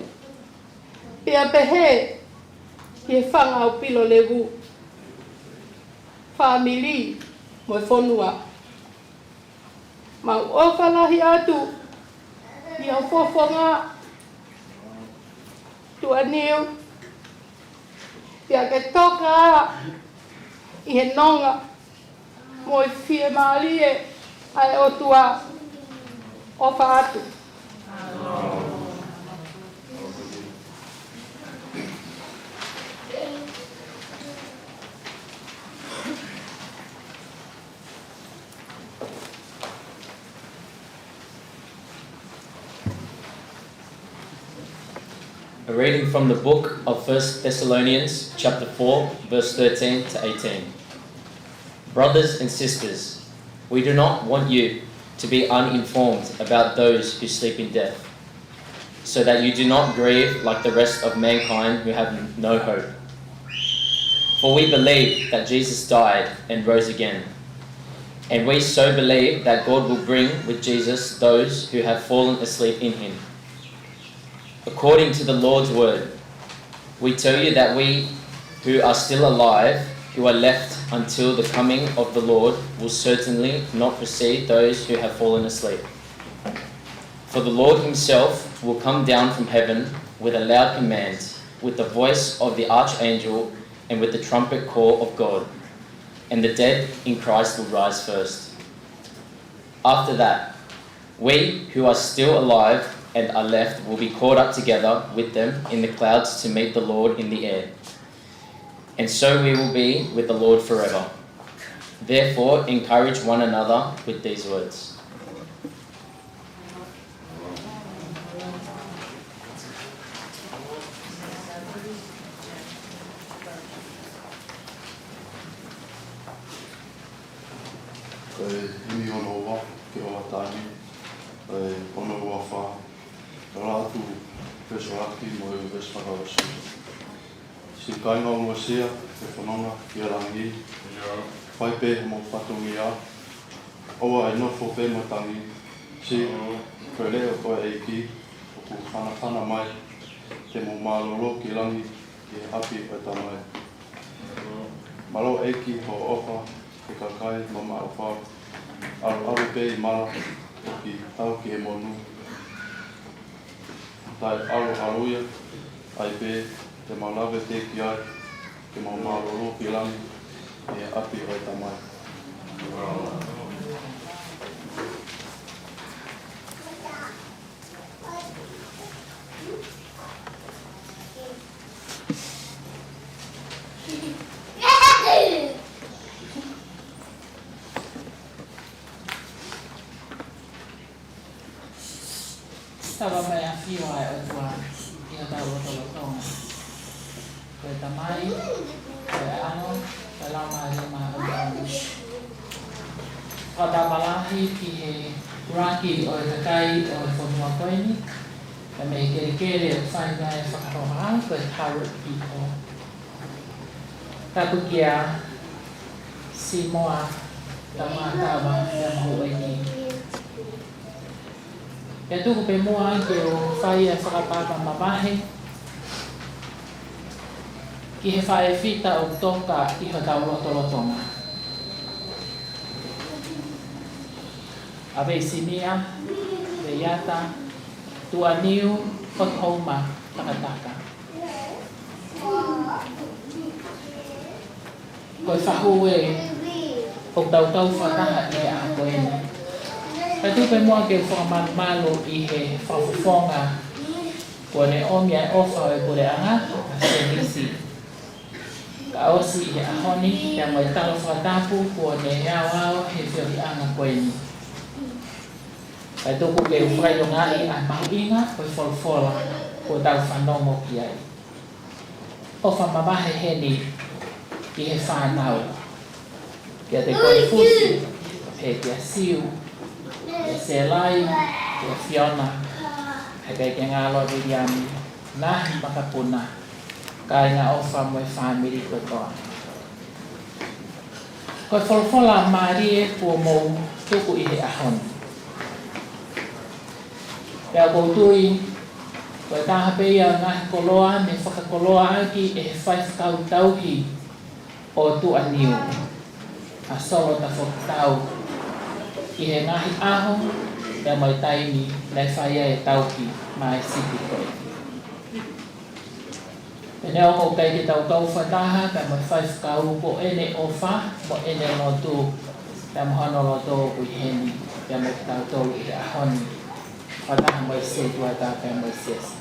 Pea pehe i he whanga o pilo levu. Whamili mo e whonua. Mau ofalahi atu i au fofonga tua niu. Pea ke toka i he nonga mo i fie maalie ai o tua ofa atu. A reading from the book of 1 Thessalonians chapter 4 verse 13 to 18. Brothers and sisters, we do not want you to be uninformed about those who sleep in death, so that you do not grieve like the rest of mankind who have no hope. For we believe that Jesus died and rose again, and we so believe that God will bring with Jesus those who have fallen asleep in him. According to the Lord's word, we tell you that we who are still alive, who are left until the coming of the Lord, will certainly not precede those who have fallen asleep. For the Lord himself will come down from heaven with a loud command, with the voice of the archangel, and with the trumpet call of God. And the dead in Christ will rise first. After that, we who are still alive and are left will be caught up together with them in the clouds to meet the Lord in the air. And so we will be with the Lord forever. Therefore, encourage one another with these words. Imi ono wa ke o atani ono wa fa Latu pesoaki mo e vesparausi si kainga o sia e whanonga ki arangi whai pe mo whatungia oa e nofo pe mo tangi si koe leo koe Eiki o ku whana mai te mo malolo ki rangi ki api o tamai malo Eiki ho ofa ke kakai mama o whau aru pe I mara ki tau ki e monu tai aruia ai pe te malawe te ki ai ke mau maroro ki langi e api o tamai Tawa mai a whiwa e o tua I a tau roto tonga. Koe tamai, koe ano, koe lau mai rima o tau. Whata malahi ki he raki o e kakai o e whanua koeni. Ka me kere o whainga e whakaroha koe Tarot People. Tapukia si moa tamatawa e mahu eni. Ia tuku pe mua ke o whai e whakapapa mawahe. Ki he whae whita o toka I ho tau rotolotonga. A Veisinia Veiata, Tuaniu, Otuhouma Takataka. Koe whahu e o tau whataha e a koeni. Ka tupe mua ke whakamalo I he whawhawhonga kua ne omia e ofa e kore anga a se nisi. Ka osi I he ahoni kia mo I talo whatapu kua ne heawao he whiori anga koeni. Ka tuku ke whai o ngai a mahuinga o I wholwhola kua tau whanongo ki ai. Ofa mamahe heni I he whanau. Kia te koe fusi, he kia siu, e selai, e Fiona, e kai ke ngalo Viriami, nahi makapuna, kai ngā ofa mo e whamiri kotoa. Koe wholwhola Marie pua mou tuku I he ahoni. Pea koutui, koe taha peia ngahi koloa, me whakakoloa aki e he whaifkau tauhi o tuaniu. A solo ta whakatau. I he ngahi aho, pea mai taimi, nei whaia e tauki, mai siti koe. E neo kou kei ki tau whataha, pea mai whaifkau po ene o wha, mo ene no tū, pea mohano lo tō ui heni, pea mai tau tō I he ahoni. Whataha mai se tuata, pea mai ses.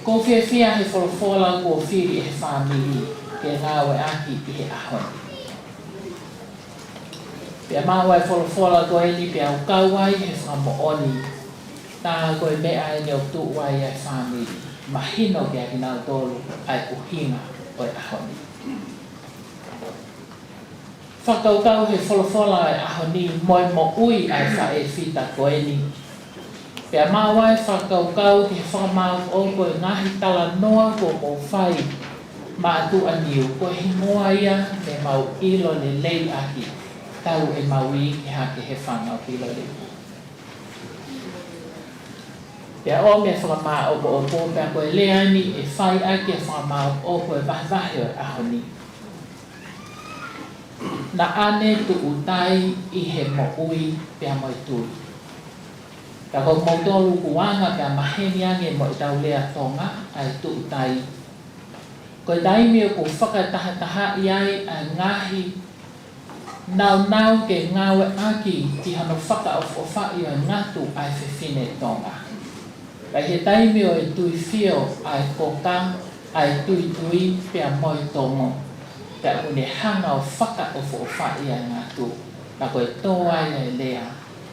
Ko whiawhia he wholwhola ko whiri he whamiri, ke ngāwe aki I he ahoni. Pea māwai wholwhola ko eni pea ukauai he whamooni. Tā koe mea e neo tūwai e whamiri. Mahino kia ki nau tōru ai uhinga o e ahoni. Whakaukau he wholwhola e ahoni Moimoi ai whae whita ko eni. Pea māwai whakaukau he whamau o koe ngahi tala noa ko mō whai. Mātu aniu ko he Moimoi me mau ilo le lei aki. Tau e maui ki hake he whanga o ilo le. Pea o mea whakamā opo opo pea koe leani e whai aki e whakamā opo e wahwahi o e ahoni. Na ane tu utai I he moui pea moi tui. Ka ko mo tolu kuanga ka maheni ange mo tau lea tonga ai tu tai. Ko daimio ko whakataha iai a ngahi nau ke ngawe aki ki hano whaka o whai o ngatu ai whiwhine tonga. Kai he daimio e tui whio ai koka ai tui pia moi tongo. Ka une hanga o whaka o whai a ngatu. Ka koe toa i lea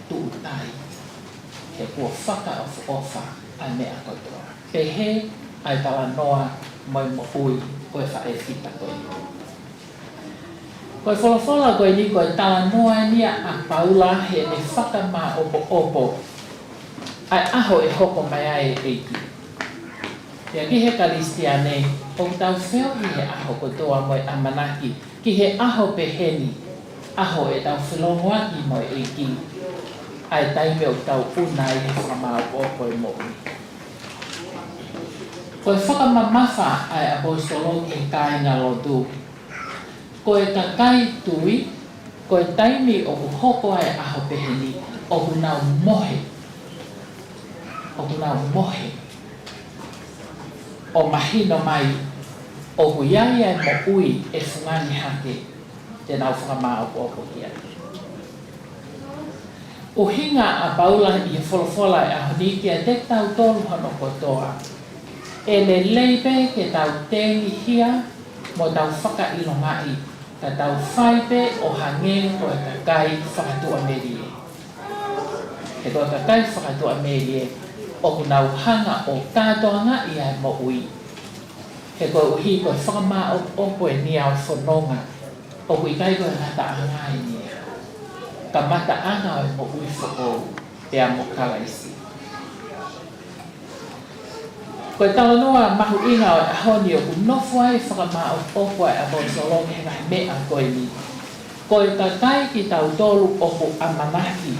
tu tai. He kua whaka o wha ai mea kotoa. Ke he ai tala noa moi mo ui koe whae whita koe. Koe wholofola koe ni koe tala noa nia a Paula he ne whaka mā opo. Ai aho e hoko mai ai Eiki. Ia ki he karistiane, o tau wheo ki he aho kotoa moi amanaki. Ki he aho peheni, aho e tau whelongoaki moi Eiki. Ai taime o tau una i he whamau opo e mo'i. Koe whakamamafa ai apostolo ki kai ngā lotu. Koe ka kai tui, koe taimi o ku hoko ai aho peheni, o ku nau mohe. O ku nau mohe. O mahino mai, o ku iai ai mo ui e whungani hake, te nau whakamau opo kia. O hinga a Paula i wholofola e aho ni kia te tau tolu hano kotoa. E le leipe ke tau tengi hia mo tau whakailongai, ka tau whaipe o hange o e kakai whakatua merie. He koe kakai whakatua merie, o kunau hanga o kātoanga i ai mo ui. He koe uhi koe whakama o opo e nia o whanonga, o kui kai koe ngata anga i nia. Ka mata anga o e mo ui whako, te amo kalaisi. Koe tala noa mahu inga o e ahoni o kunofu ai whakama o opo ai abo solong he ngai mea koe ni. Koe kakai ki tau tolu opo amanaki.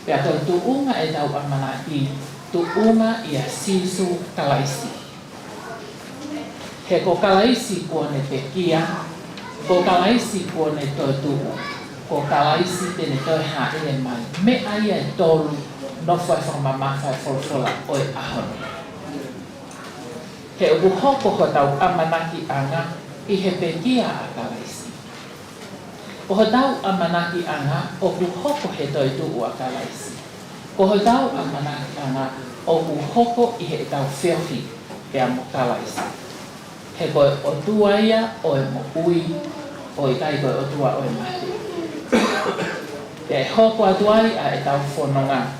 Pea koe tuunga e tau amanaki, tuunga i a sisu kalaisi. He ko kalaisi kua ne te kia, ko kalaisi kua ne toi tuu, ko kalaisi te ne toi haere mai. Mea ia e tolu nofu ai whakamamawhai wholwhola o e ahoni. He uku hoko ho tau amanaki anga i he pekia a kalaisi. Ko ho tau amanaki anga o ku hoko he toi tuu a kalaisi. Ko ho tau amanaki anga o ku hoko i he tau whiohi e amo kalaisi. He koe o tua ia o e mo ui o i kai koe o tua o e mati. Te hoko atuai a e tau whanonga.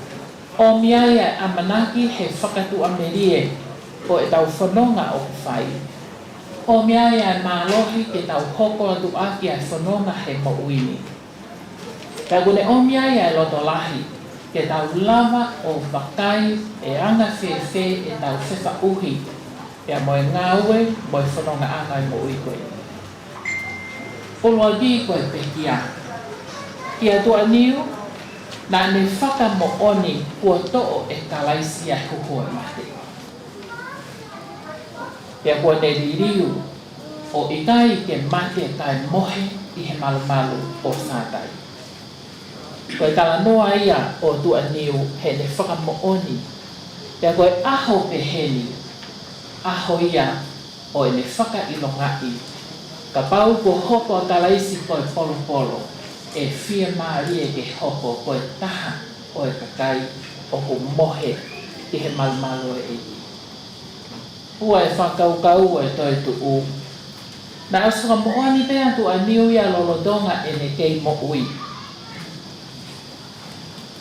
O mia ia amanaki he whakatu amerie o e tau whanonga o ku whai. O mea ia mālohi ke tau hoko atu aki ai whanonga he mo uini. Ka kune o mea ia loto lahi ke tau lava o wakai e anga whewhe e tau whewa uhi. Ia moe ngāwe, moe whanonga anga i mo ui koe. Oloa di koe pekia. Kia tua niu, nā ne whaka mo oni kua to'o e kalaisi ai huhua mate. Pea kua ne ririu o ikai ke mate kai mohe i he malu o sātai. Koe tala noa ia o tua niu he ne whakamooni. Pea koe aho peheni, aho ia o e ne whakailongai. Ka pau ko hoko a kalaisi koe polo e whia maarie ke hoko koe taha o e kakai o ko mohe i he malu e eki. Ua e whakaukau e toi tuu. Na asuka moani pea tu a niu ia lolodonga e ne kei mo ui.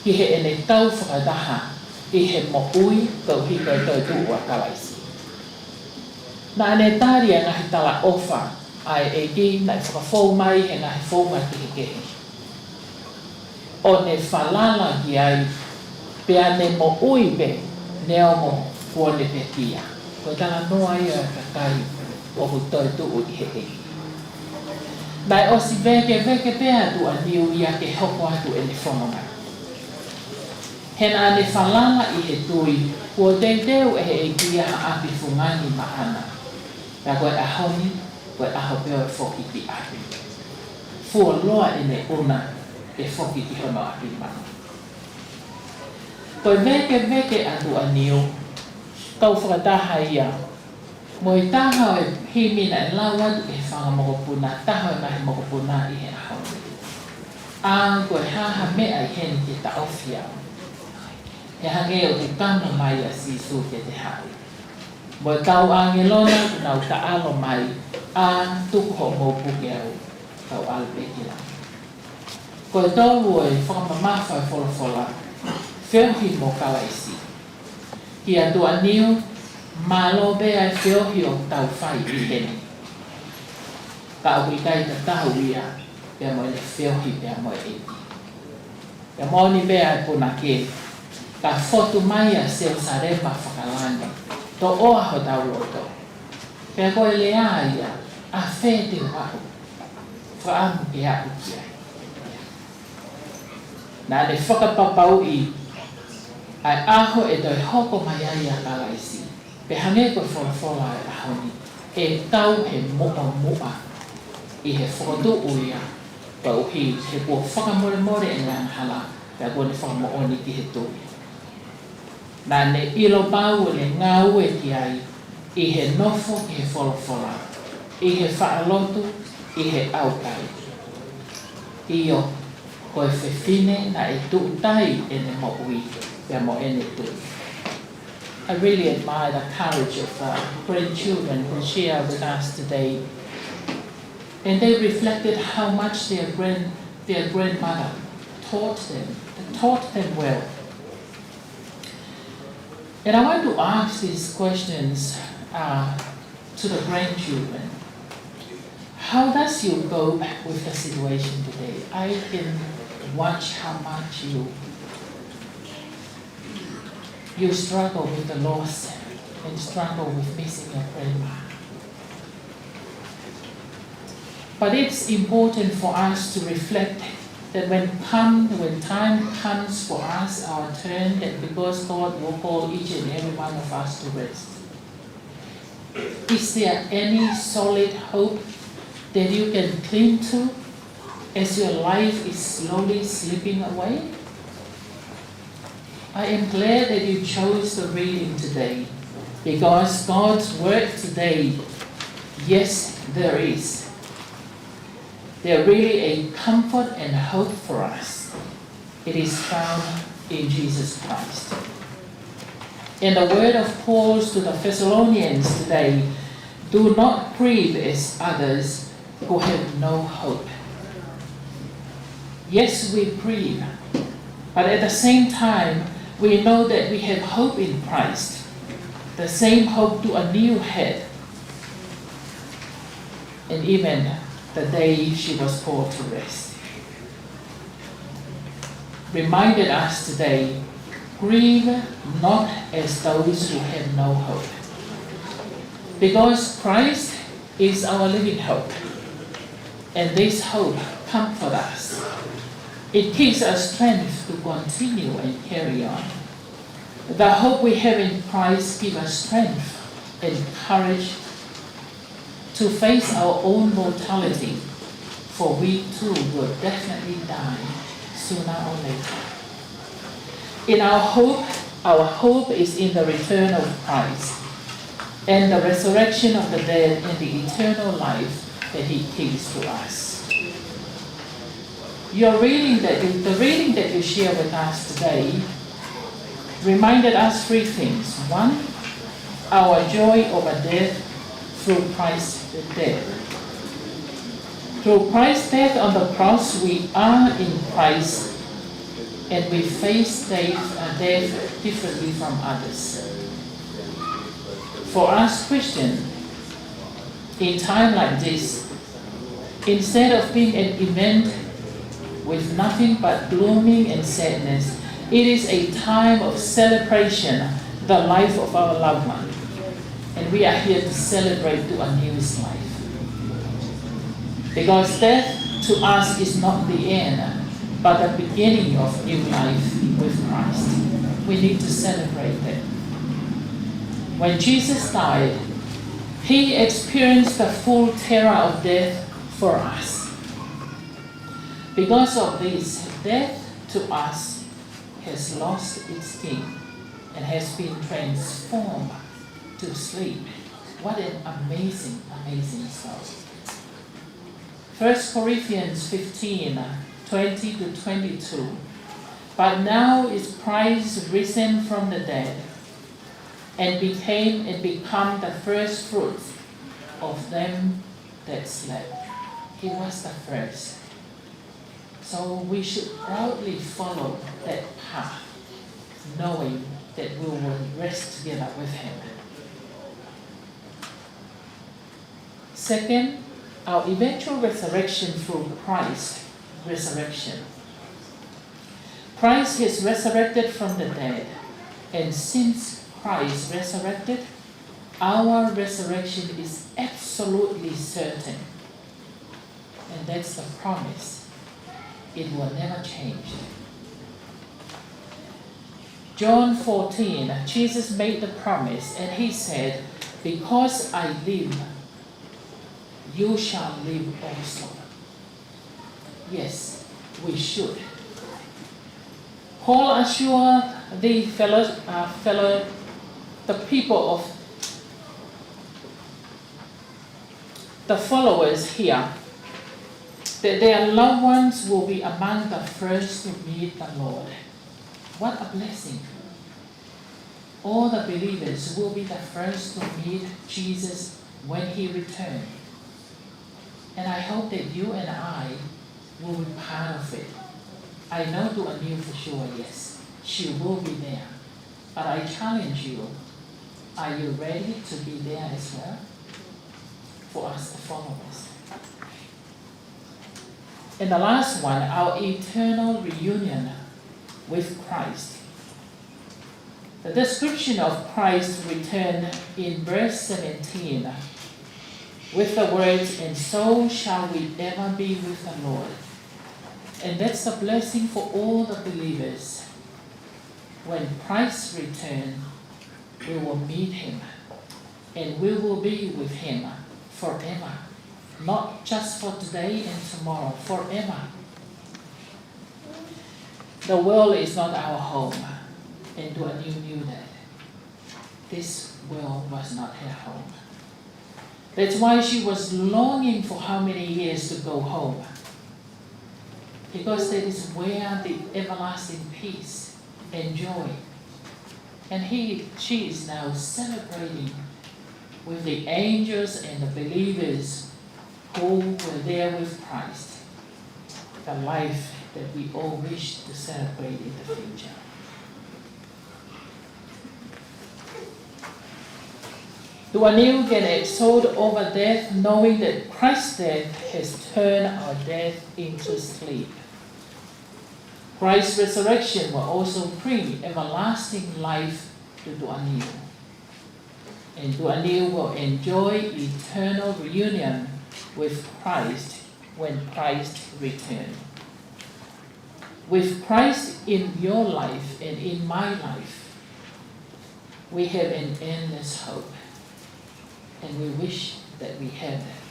Ki he e ne tau whakataha i he mo ui kau hika e toi tuu a kalaisi. Na ne tāria ngahi tala ofa ai Eiki na i whakafou mai he ngahi fou mai ki he kehe. O ne whalala ki ai pea ne mo ui pe ne omo kua ne pekia. Koe tala noa ia kakai o hu toi tuu i he Eiki. Nai osi veke pea tu a niu ia ke hoko atu e ne whanonga. He nā ne whalala i he tui, kua teuteu e he Eiki ia api fungani maana. Ka koe ahoni, koe aho peo e whoki ki api. Fua loa e ne una e whoki ki hono api mana. Koe veke atu aniu, kau whakataha ia. Mo I taha o himina e lawa e whanga mokopuna, taha o ngahi mokopuna I he ahau. A koe haha mea I heni te taofia. E hange o te kama mai a sisu ke te hai. Mo I kau angelona nau taalo mai a tuku ho maupuke au kau alpekila. Koe tolu e whakamamafa e wholafola, whiohi mo kalaisi. Ki atu aniu, malo bea e whiohi o tau whai I heni. Ka au I kai ta tahu ia, pia mo e whiohi pia mo e Eiki. Pia mo ni bea e puna ke, ka fotu mai a seo sarema whakalani, to oa ho tau loto. Pia koe lea ia, a whē te wahu, whaamu ke a ukia. Nā ne whakapapau I, ai aho e toi hoko mai ai a kalaisi. Pe hange koe wholafola e ahoni, e tau he mua I he whakatu uia, pa uhi he kua whakamore e ngā hala, pe a kua ne whakamooni ki he tui. Nā ne ilo pau e ngā ue ki ai, I he nofo ki he wholafola, I he whaalotu, I he aukai. Io, koe whewhine na e tuutai e ne mo'ui, pia mo e ne tui. I really admire the courage of grandchildren who share with us today. And they reflected how much their grandmother taught them well. And I want to ask these questions to the grandchildren. How does you go with the situation today? I can watch how much you struggle with the loss and struggle with missing your grandma. But it's important for us to reflect that when time comes for us, our turn, that because God will call each and every one of us to rest. Is there any solid hope that you can cling to as your life is slowly slipping away? I am glad that you chose the reading today, because God's word today, yes, there is. They're really a comfort and hope for us. It is found in Jesus Christ. And the word of Paul to the Thessalonians today, do not grieve as others who have no hope. Yes, we grieve, but at the same time, we know that we have hope in Christ, the same hope to a new head. And even the day she was called to rest. Reminded us today, grieve not as those who have no hope. Because Christ is our living hope. And this hope comforts us. It gives us strength to continue and carry on. The hope we have in Christ gives us strength and courage to face our own mortality, for we too will definitely die sooner or later. In our hope is in the return of Christ and the resurrection of the dead and the eternal life that He gives to us. The reading that you share with us today reminded us three things. One, our joy over death through Christ's death. Through Christ's death on the cross, we are in Christ and we face death differently from others. For us Christians, in time like this, instead of being an event with nothing but glooming and sadness, it is a time of celebration, the life of our loved one. And we are here to celebrate to a new life. Because death to us is not the end, but the beginning of new life with Christ. We need to celebrate that. When Jesus died, He experienced the full terror of death for us. Because of this, death to us has lost its sting and has been transformed to sleep. What an amazing, amazing story. 1 Corinthians 15, 20 to 22. But now is Christ risen from the dead and become the first fruits of them that slept. He was the first. So we should proudly follow that path, knowing that we will rest together with him. Second, our eventual resurrection through Christ's resurrection. Christ is resurrected from the dead, and since Christ resurrected, our resurrection is absolutely certain. And that's the promise. It will never change. John 14, Jesus made the promise, and he said, because I live, you shall live also. Yes, we should. Paul assured the people of the followers here that their loved ones will be among the first to meet the Lord. What a blessing. All the believers will be the first to meet Jesus when he returns. And I hope that you and I will be part of it. I know Du'aniu for sure, yes, she will be there. But I challenge you, are you ready to be there as well? For us to follow us. And the last one, our eternal reunion with Christ. The description of Christ's return in verse 17 with the words, and so shall we ever be with the Lord. And that's a blessing for all the believers. When Christ returns, we will meet him and we will be with him forever. Not just for today and tomorrow, forever. The world is not our home, and Du'aniu knew that. This world was not her home. That's why she was longing for how many years to go home. Because that is where the everlasting peace and joy. And she is now celebrating with the angels and the believers who were there with Christ, the life that we all wish to celebrate in the future. Du'aniu can exult over death, knowing that Christ's death has turned our death into sleep. Christ's resurrection will also bring everlasting life to Du'aniu. And Du'aniu will enjoy eternal reunion with Christ when Christ returns. With Christ in your life and in my life, we have an endless hope. And we wish that we had that.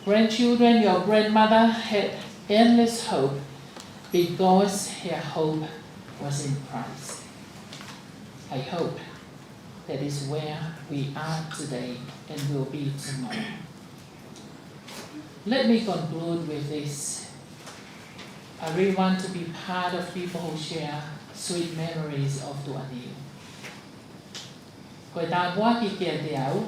Grandchildren, your grandmother had endless hope because her hope was in Christ. I hope that is where we are today and will be tomorrow. Let me conclude with this. I really want to be part of people who share sweet memories of Du'aniu. Koe tā mua ki kia te au,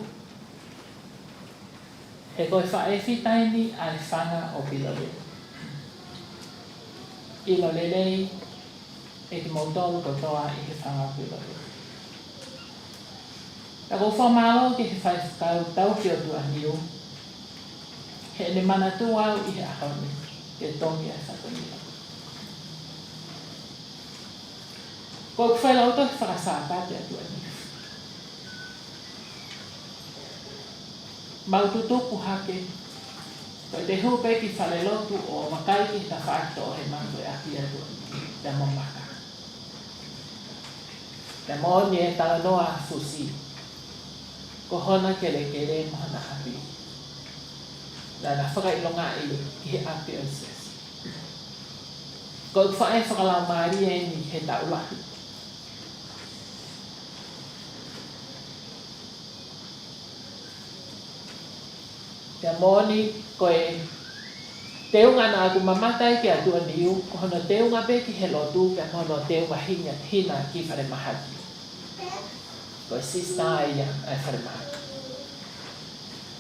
he koe whaewhitaini ai whanga o Pilole. I lo lelei e ki mautolu katoa i he whanga Pilole. Ka ko whamalo ki he whaewhikau tau ki o Du'aniu, he ne manatu au i he ahoni, ke tongi ai whakonila. Ko whailau to whakasāpate a Du'aniu. Maututupu hake, koe te hupe ki whalelotu o makai ki ta whaakto o he mango e aki atu te momaka. Te mōni e talanoa fusi, ko hona kere mahana hapi. Na whakailonga i ki he api o sesi. Ko whae whakalau maari e ni he taulahi. Te moni koe teunga na aku mamatai ki atua niu, ko hono teunga pe ki he lotu, ka hono teunga hina ki whare mahaki. Koe sista ia ai whare mahaki.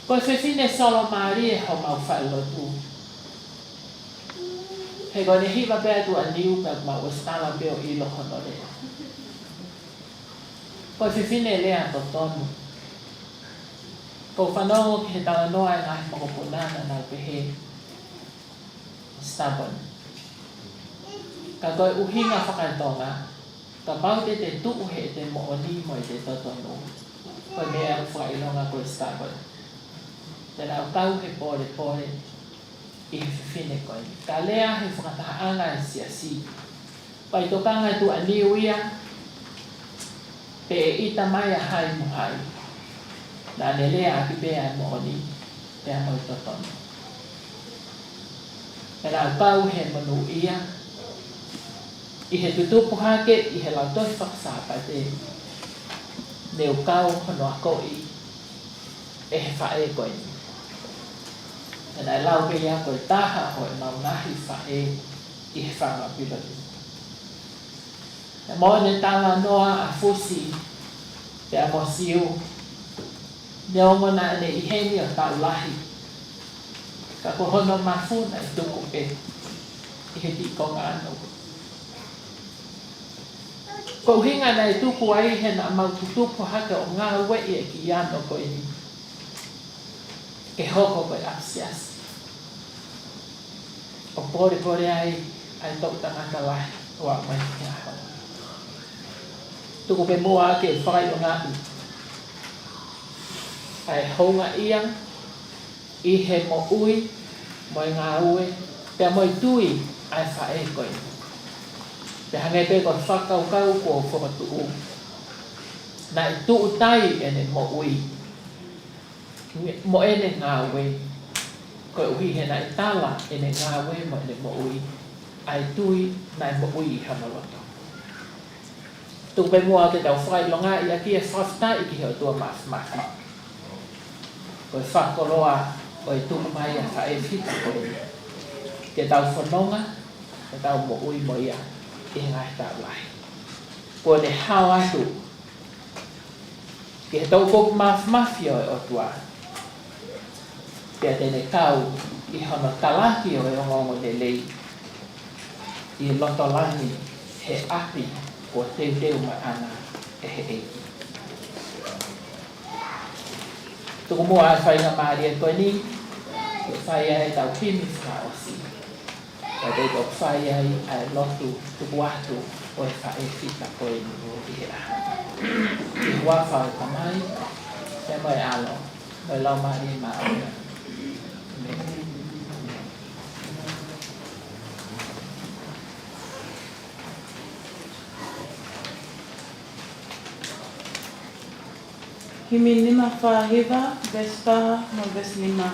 Koe whewhine solo maari e ho mau whae lotu. He koe ne hiwa pe atua niu, ka mau ostala peo ilo hono rea. Koe whewhine lea to tonu. Ko whanongo ki he tala noa e ngahi mokopunana nau pehe. Stubborn. Ka koe uhinga whakaitonga, ka paute te tuu he te mooni mo i te totonu. Koe mea whakailonga koe stubborn. Te rau tau he pore i he whiwhine koe. Ka lea he whakatahaanga e siasi. Pai tokanga tu aniu ia, pe e ita mai a hai muhai. Nā ne lea aki pea e mooni, te amo i totonu. E rau tau he Monu'ia, i he tutupu hake, i he lau toi whakasāpai te neu kau hono a koi, e he whae koe ni. E nai lau pe ia koe taha ho e mau nahi whae i he whanga piloti. E mo ne tala noa a fusi, te amo siu, ne omona ne i heni o tau lahi. Ka ko hono mafuna i tuku pe i he tikonga anu. Ko hinga na i tuku ai he na mau tutupu hake o ngā wei e ki ano ko ini. Ke hoko koe apsiasi. O pore ai tau tangata lahi o a mai ki aho. Tuku pe mua ke whakai o ngā u. Ai honga iang, i he mo ui, mo i ngā ue, pia mo i tui ai whae koe. Pia hangai pe koe whakaukau kua whakatu u. Nā i tuu tai ene mo ui. Mo ene ngā ue. Koe uhi he nā i tala ene ngā ue mo ene mo ui. Ai tui nā i mo ui i hamaloto. Tuku pe mua ke tau whakai longa i aki e whafta i ki heo tua mafi. Koe whakoroa koe tuku mai a whae whita koe. Ke tau whanonga, ke tau mo ui mo ia i ngai tau lai. Koe ne hao atu. Ke he tau koku mafi o e otua. Pea tene kau i hono talaki o e ongongo ne lei. I loto langi he api ko teu mai ana e he eiki. Tuku mua ai whainga maari e koe ni, ke whai ai tau pimi whaosi. Ka te tau whai ai lotu tuku atu o e whae whita koe ni i he aha. I hua whau kamai, te moe alo, moe lau maari e maona. Himi lima whahiva, vespaha no veslima.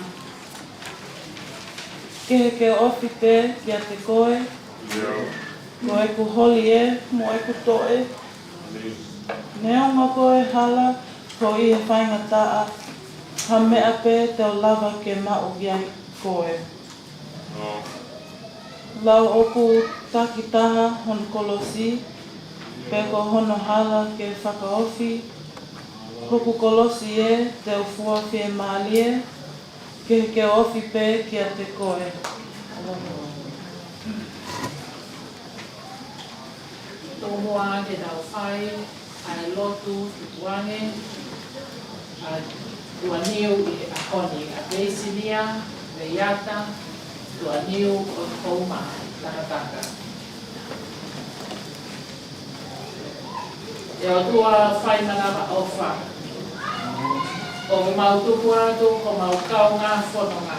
Ke ofi te kia te koe, mo e ku holi e, mo e ku toe. Neonga koe hala, ko i e whainga taa, ha mea pe te o lava ke mau giai koe. Lau oku takitaha hon kolosi, pe ko hono hala ke whakaofi, hoku kolosi e te ufua fie maalie, ke ofi pe kia te koe. Tō mua ke tau whai, ai lotu tuange, tua niu i a honi a Veisinia Veiata, tua niu Otuhouma Takataka. E o tua whai manawa o wha. O ke mau tupu atu, ko mau kaunga whanonga.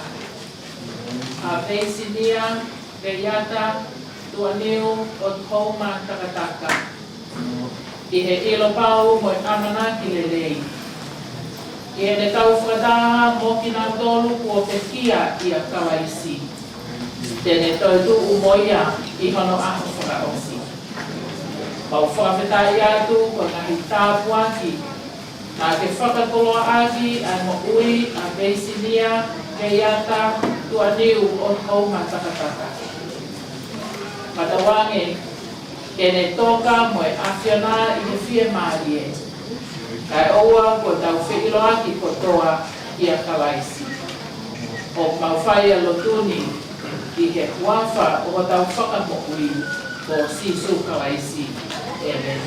A Veisinia Veiata, tua niu Otuhouma Takataka. I he ilo pau mo i amana ki le lei. I he ne tau whakataha mo ki nā tolu kua pekia i a kawaisi. Tēne toi tu Moimoi I hono aho whakaosi. Pau whawhetai atu ko ngahi tāpuaki. Nā ke whakakoloa aki a Monu'ia, a Veisinia Veiata, tua niu Otuhouma Takataka. Patawange, kene toka mo afiona I he fie maarie. Kai oua ko tau whiiloaki ko toa I a kalaisi. O mauwhaia lotuni I he wafa o tau whakamo'ui ko sisu kalaisi. Amen.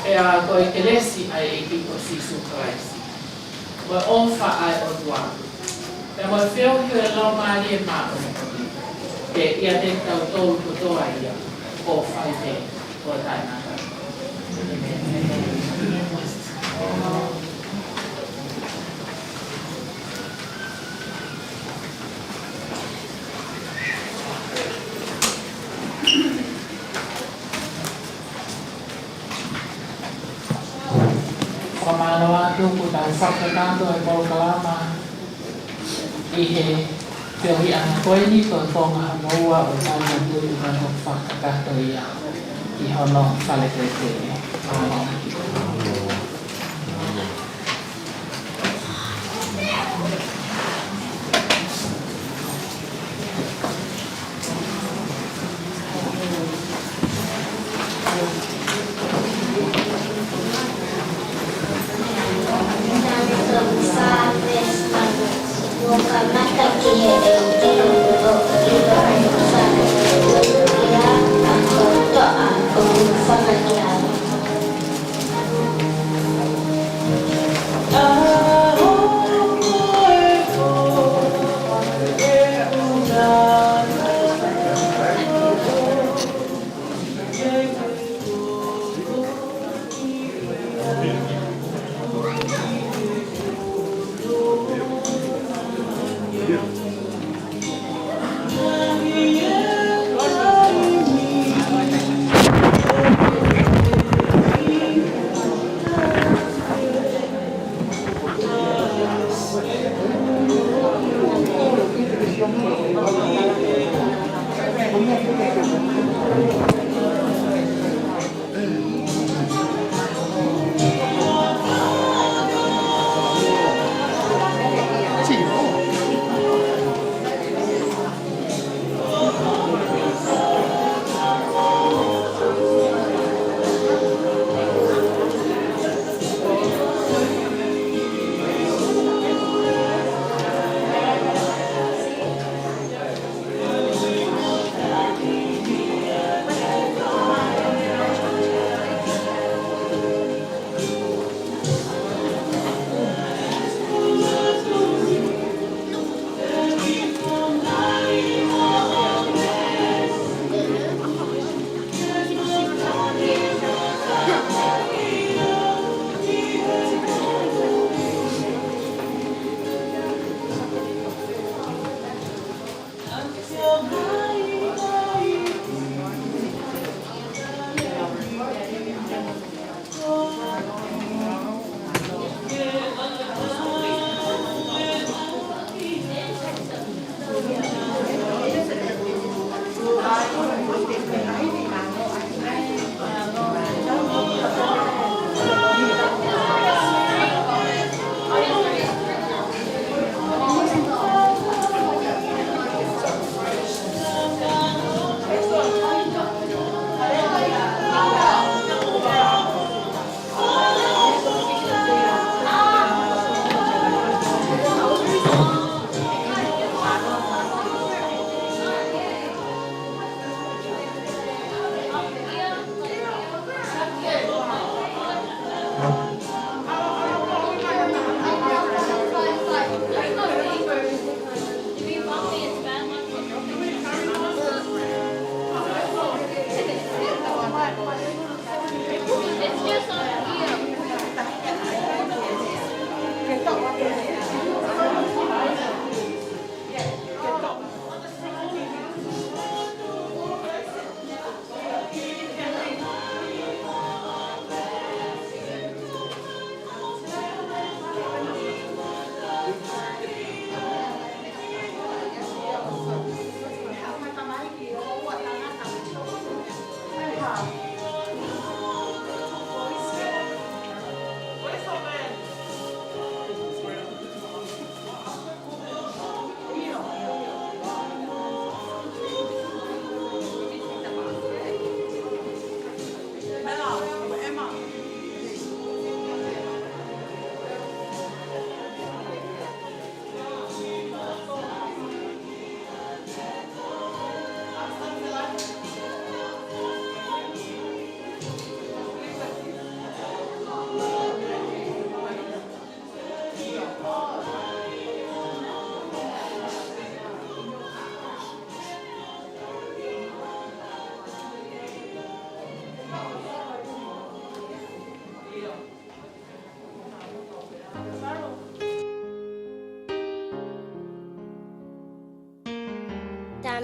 Ea koe kelesi ai Eiki ko sisu kalaisi. Mo onfa ai o tua. Pe mo whio hiu e lau maarie maa Ke ia te tau tolu kutoa ia o whai te o tainaka. Whamano atu ku tau whakatando e Paula I he Piohi ana koe ni ko tonga moua o tāna tui mano whakakato ia I hono whalekete. Mou Kamata ki he Eiki o Monu'ia a toa o hufanga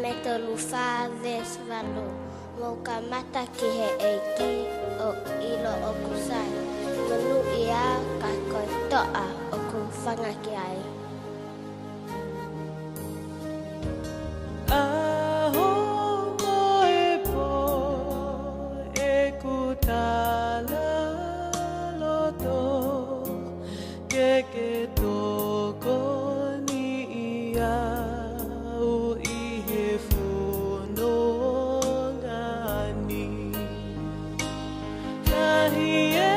me tolu whāwes walo. Mou Kamata ki he Eiki o ilo o kusai. Monu'ia ka koe toa o ku hufanga ki ai. Aho moe po e kutala loto ke toko ni ia u i he funongani. Kahi e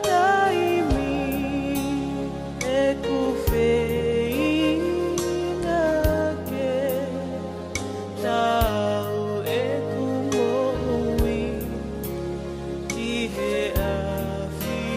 taimi e kuwheina ke tau e kumoui ki he awhiona.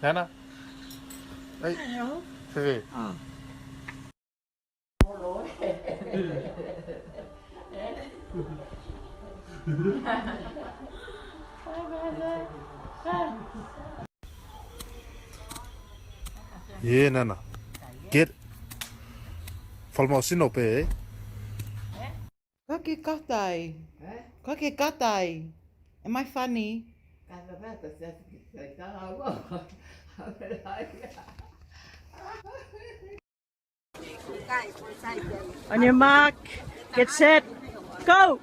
Nana? Hey. Hey. Yeah, Nana. Get. Falmosino pe, eh? Kake katai. Kake katai. Am I funny? On your mark, get set, go!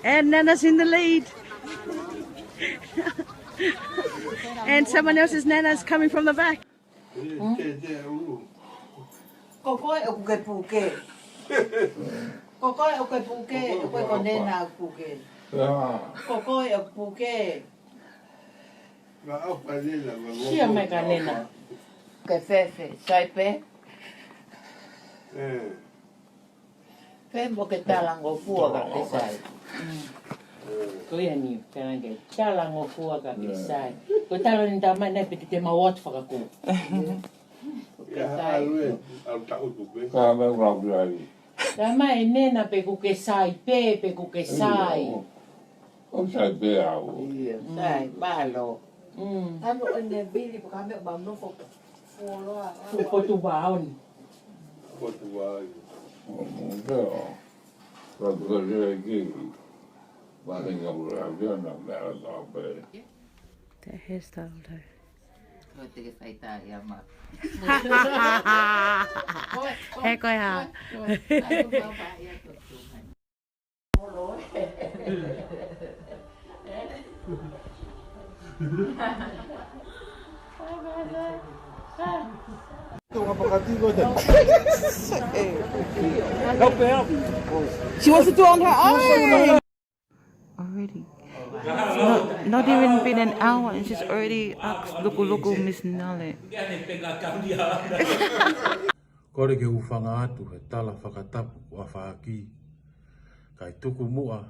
And Nana's in the lead. And someone else's Nana's coming from the back. Kokoi o ke puke. Kokoi o ke puke, o koe ko nena o puke. Kokoi o puke. Sia mai ka nena. Ke fefe, saipe. Fe mo ke talango fua ka ke sai. Ko ia ni kanange talango fua ka ke sai. Ko talo ni tamai nei piti te mawat whakaku. Tamai nena pe ku ke sai, pe ku ke sai. O sai pe au. Sai, balo. Ano ene bili po kami ba no fo loa. Fo tu baon. That hairstyle though. Hey, go ahead. Help. She wants to do it on her own. Already. Not even been an hour and she's already asked Luku Miss Nale. Kore ke hufanga atu he tala whakatapu wa whaaki. Kai tuku mua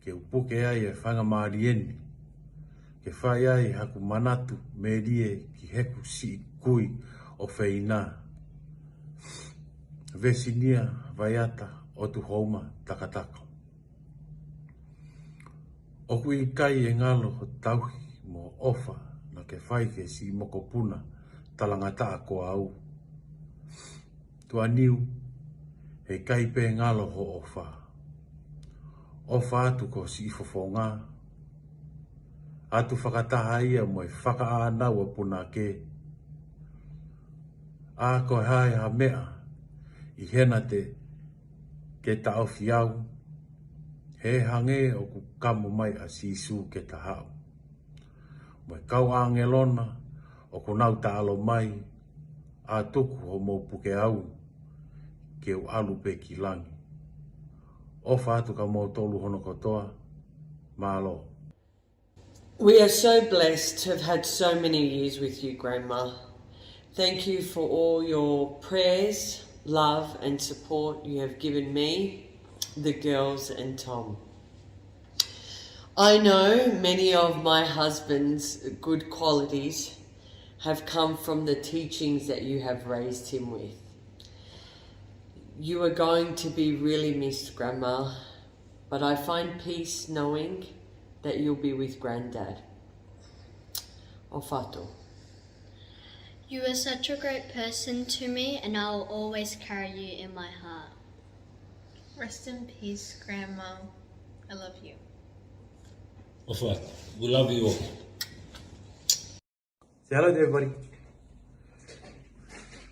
ke upuke ai e whanga maarieni. Ke whai ai haku manatu me rie ki heku si kui o Veisinia Veisinia Veiata Otuhouma Takataka. Oku I kai e ngalo ho tauhi mo ofa na ke whai ke si mokopuna talangata ko au. Tua niu he kai pe ngalo ho ofa. Ofa atu ko si fofonga. Atu whakataha ia mo e whaka anau a puna ke. A ko hae ha mea I hena te ke tau fiau. He hange o ku kamu mai a sisu ke ta hau. Mo e kau angelona o ku nau ta alo mai a tuku ho mou puke au ke u alu pe ki langi. Ofa atu ka mou tolu hono kotoa, malo. We are so blessed to have had so many years with you, Grandma. Thank you for all your prayers, love and support you have given me, the girls and Tom. I know many of my husband's good qualities have come from the teachings that you have raised him with. You are going to be really missed, Grandma, but I find peace knowing that you'll be with Granddad. Ofato. You are such a great person to me, and I will always carry you in my heart. Rest in peace, Grandma. I love you. Ofato, we love you all. Say hello to everybody.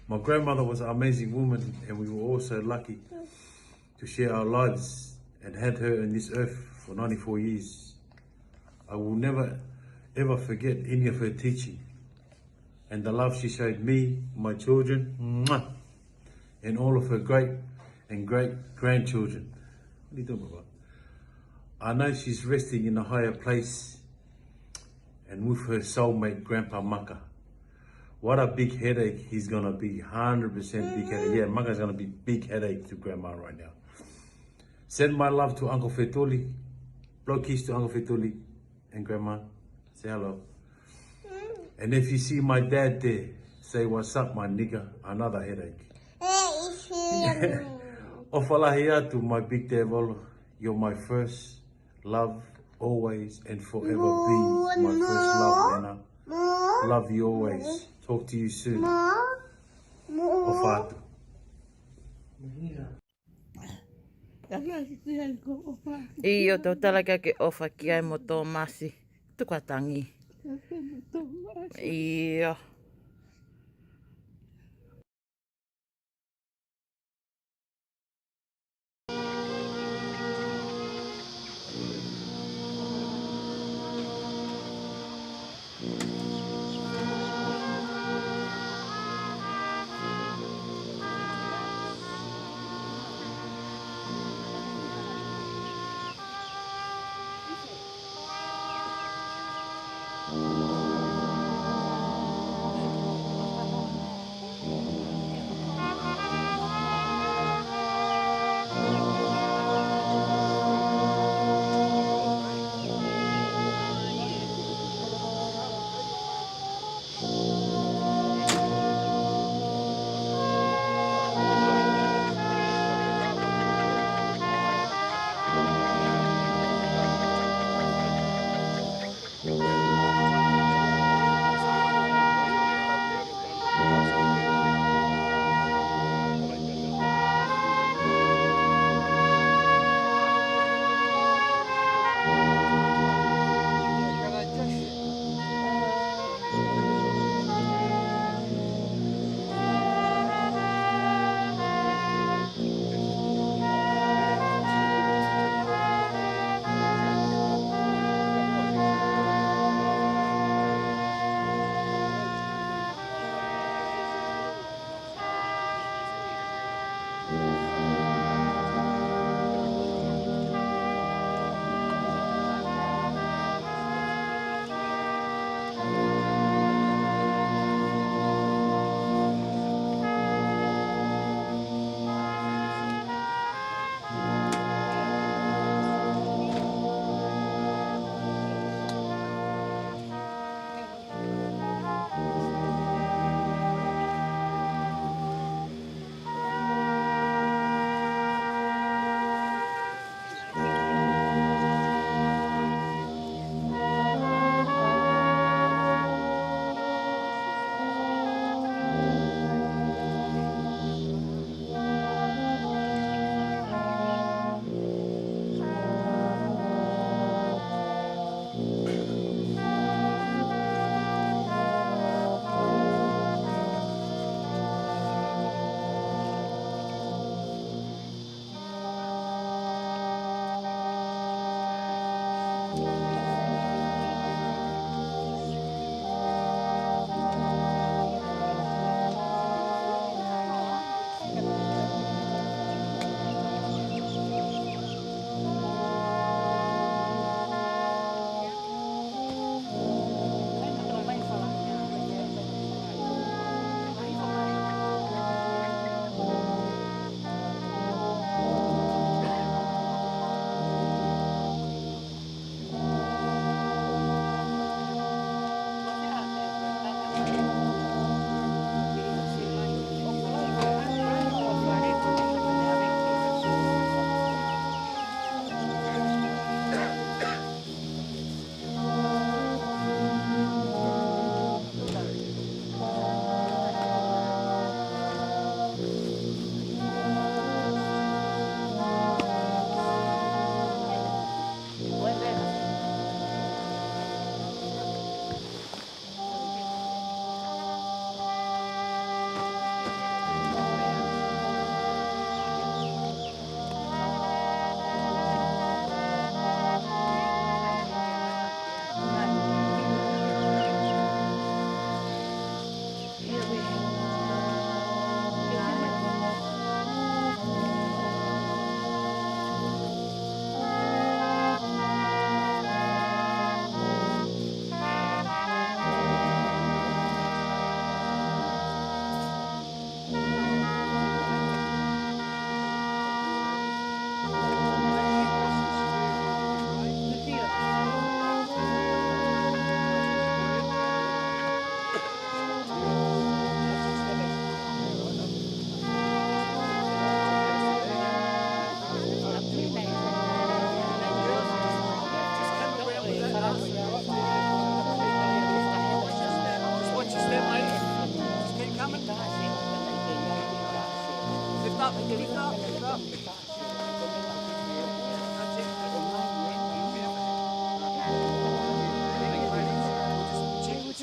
My grandmother was an amazing woman, and we were all so lucky to share our lives and had her on this earth for 94 years. I will never ever forget any of her teaching and the love she showed me, my children, and all of her great and great grandchildren. What are you talking about? I know she's resting in a higher place and with her soulmate, Grandpa Maka. What a big headache he's gonna be, 100% big headache. Yeah, Maka's gonna be big headache to Grandma right now. Send my love to Uncle Fetuli. Blow kiss to Uncle Fetuli and Grandma. Say hello. And if you see my dad there, say what's up, my nigga. Another headache. Ofalahi atu, my big devil. You're my first love, always and forever be my first love, Nana. Love you always. Talk to you soon. Ofatu. Iyo tau talaka ke ofa ki ai mo tō masi. Tukatangi. Ia.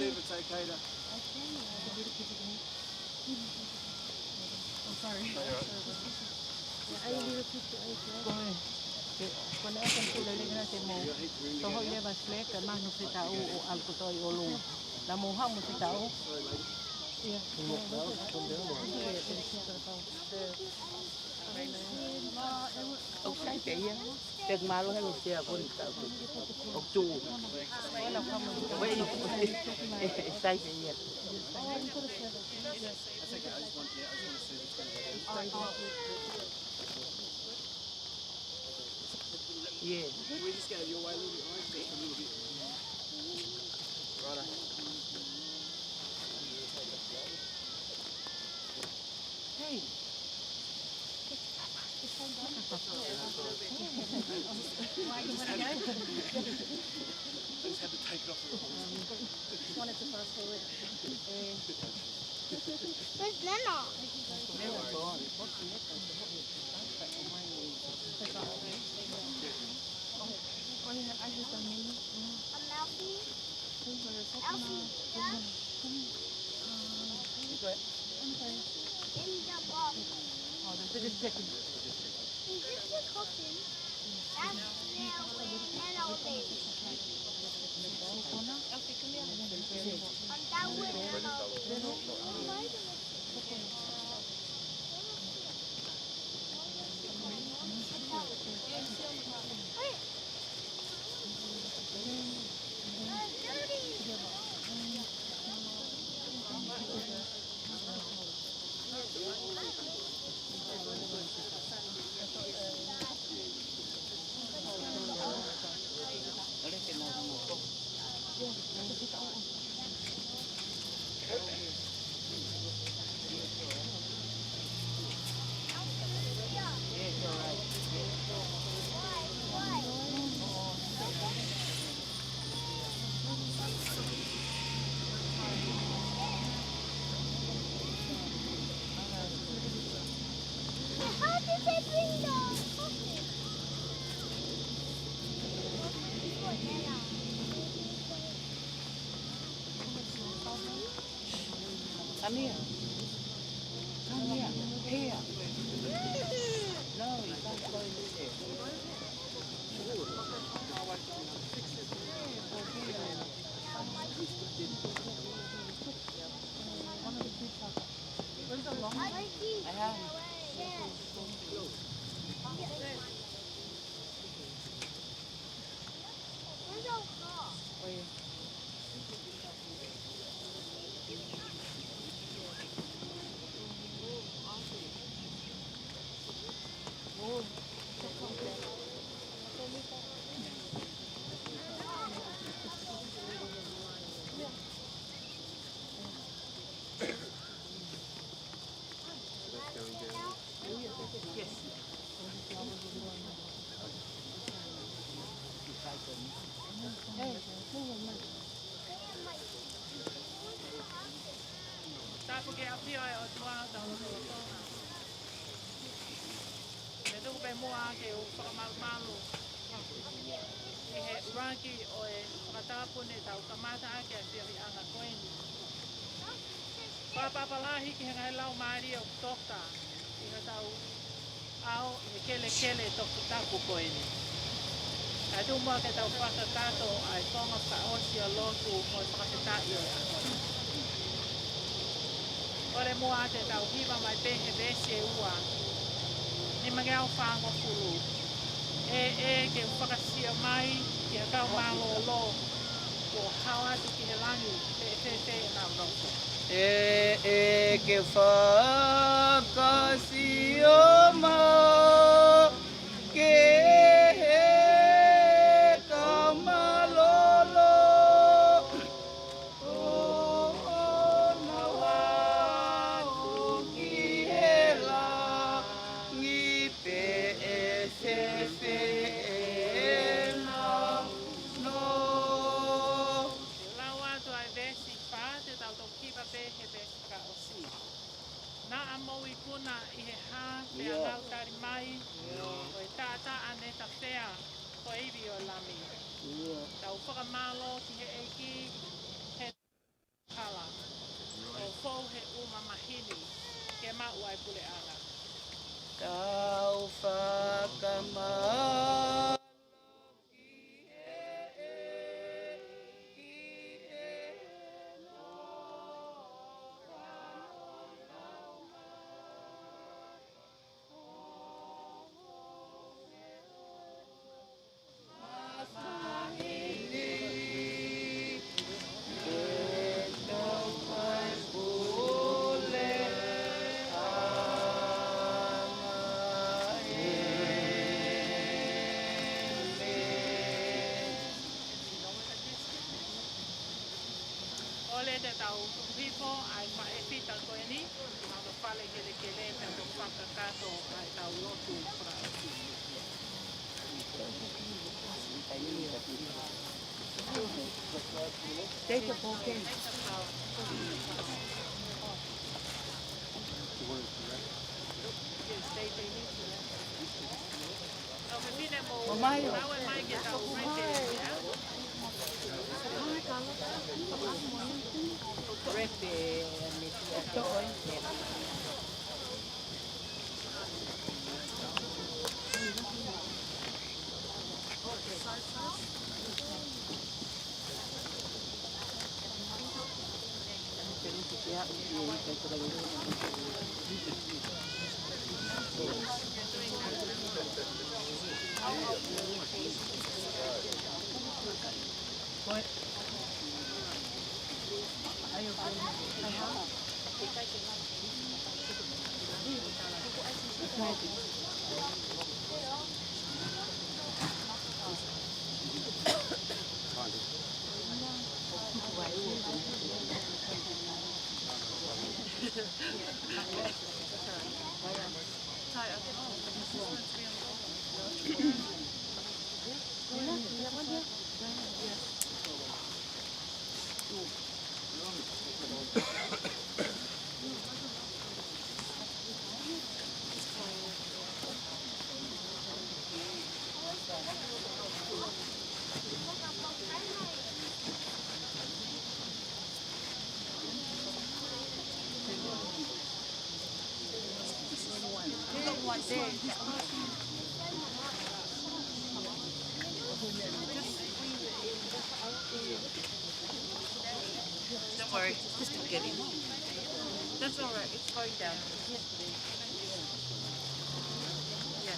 move it, Taketh. I'm sorry. Yeah, I need a picture. Kung akan sila natin mo, toho niya ba slek, mano si tao o alkotoy o lung. Namuha mo si tao. Yeah. Ông sai chị á, đừng mà luôn hay một xe con ông chủ, vậy sai chị á. Yeah. Can we just go your way a little bit, right? A little bit. Righto. Hey. I just had to take it off the Just wanted to first say it. Where's Nana? I just done me. I'm Elfie. Elfie, yeah. In the box. Oh, they're just checking. Is this the coffin? That's where Nana lives. Elfie, come here. And that where Nana lives. Hey. How did they bring the coffin? Come here. Come here. Here. No, you can't go in there. Where's the long one? I have. Where's our car? Wait. Tapo ke apia e o tua da o tona. Me tuku pe mua ke o whakamalu. I he urangi o e whakatapune tau kamata ake a whiri anga koeni. Whapapalahi ki hengai lau maari o toka. I he tau ao i he kele toku tapu koeni. Ai tu mua ke tau whakakato ai tonga whaosi a lotu mo i whakatai o e angoi. Ore mua te tau hiwa mai pehe vesi e ua. Ni mangeo whango fulu. Ke whakasia mai ki a kau malo o lo. Ko hau atu ki he langi te e nau rauko. Ke whakasia mai ke he kau malolo. Na a mou I puna I he hā, pe a ngau tari mai, o e tāta ane ta whea, ko iwi o lami. Tau whakamalo ki he eiki, he Kau whakamalo ki e Ole te tau hipo ai whaepita koe ni, ma ka whale kele kele te tau whakakato ai tau lotu prauti. Take a bouquet. Mamayo. What? Are you okay? I have. Don't worry, just don't get in. That's all right, it's going down. Yeah.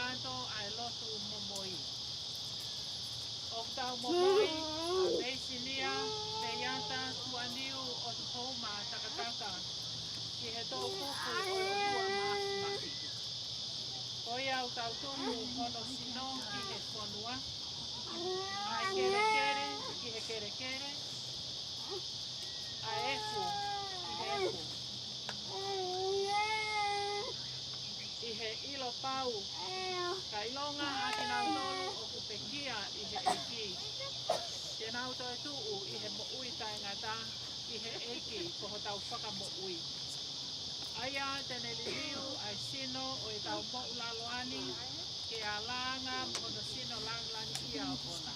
tātou ai lotu Moimoi. O tau Moimoi, a Veisinia Veiata tuaniu Otuhouma Takataka, ki he tō kupu o Otuhouma Takataka. Oi au tau tumu hono sino ki he whanua, ai kere kere ki he kere kere, ai efu ki he efu. I he ilo pau, ka ilonga a ki nau tolu o kupekia i he Eiki. Ke nau toi tuu i he mo'ui tai ngata i he Eiki koho tau whaka mo'ui. Aia tene liliu ai sino o i tau mo'u laloani ke a langa mono sino langlani ia o ona.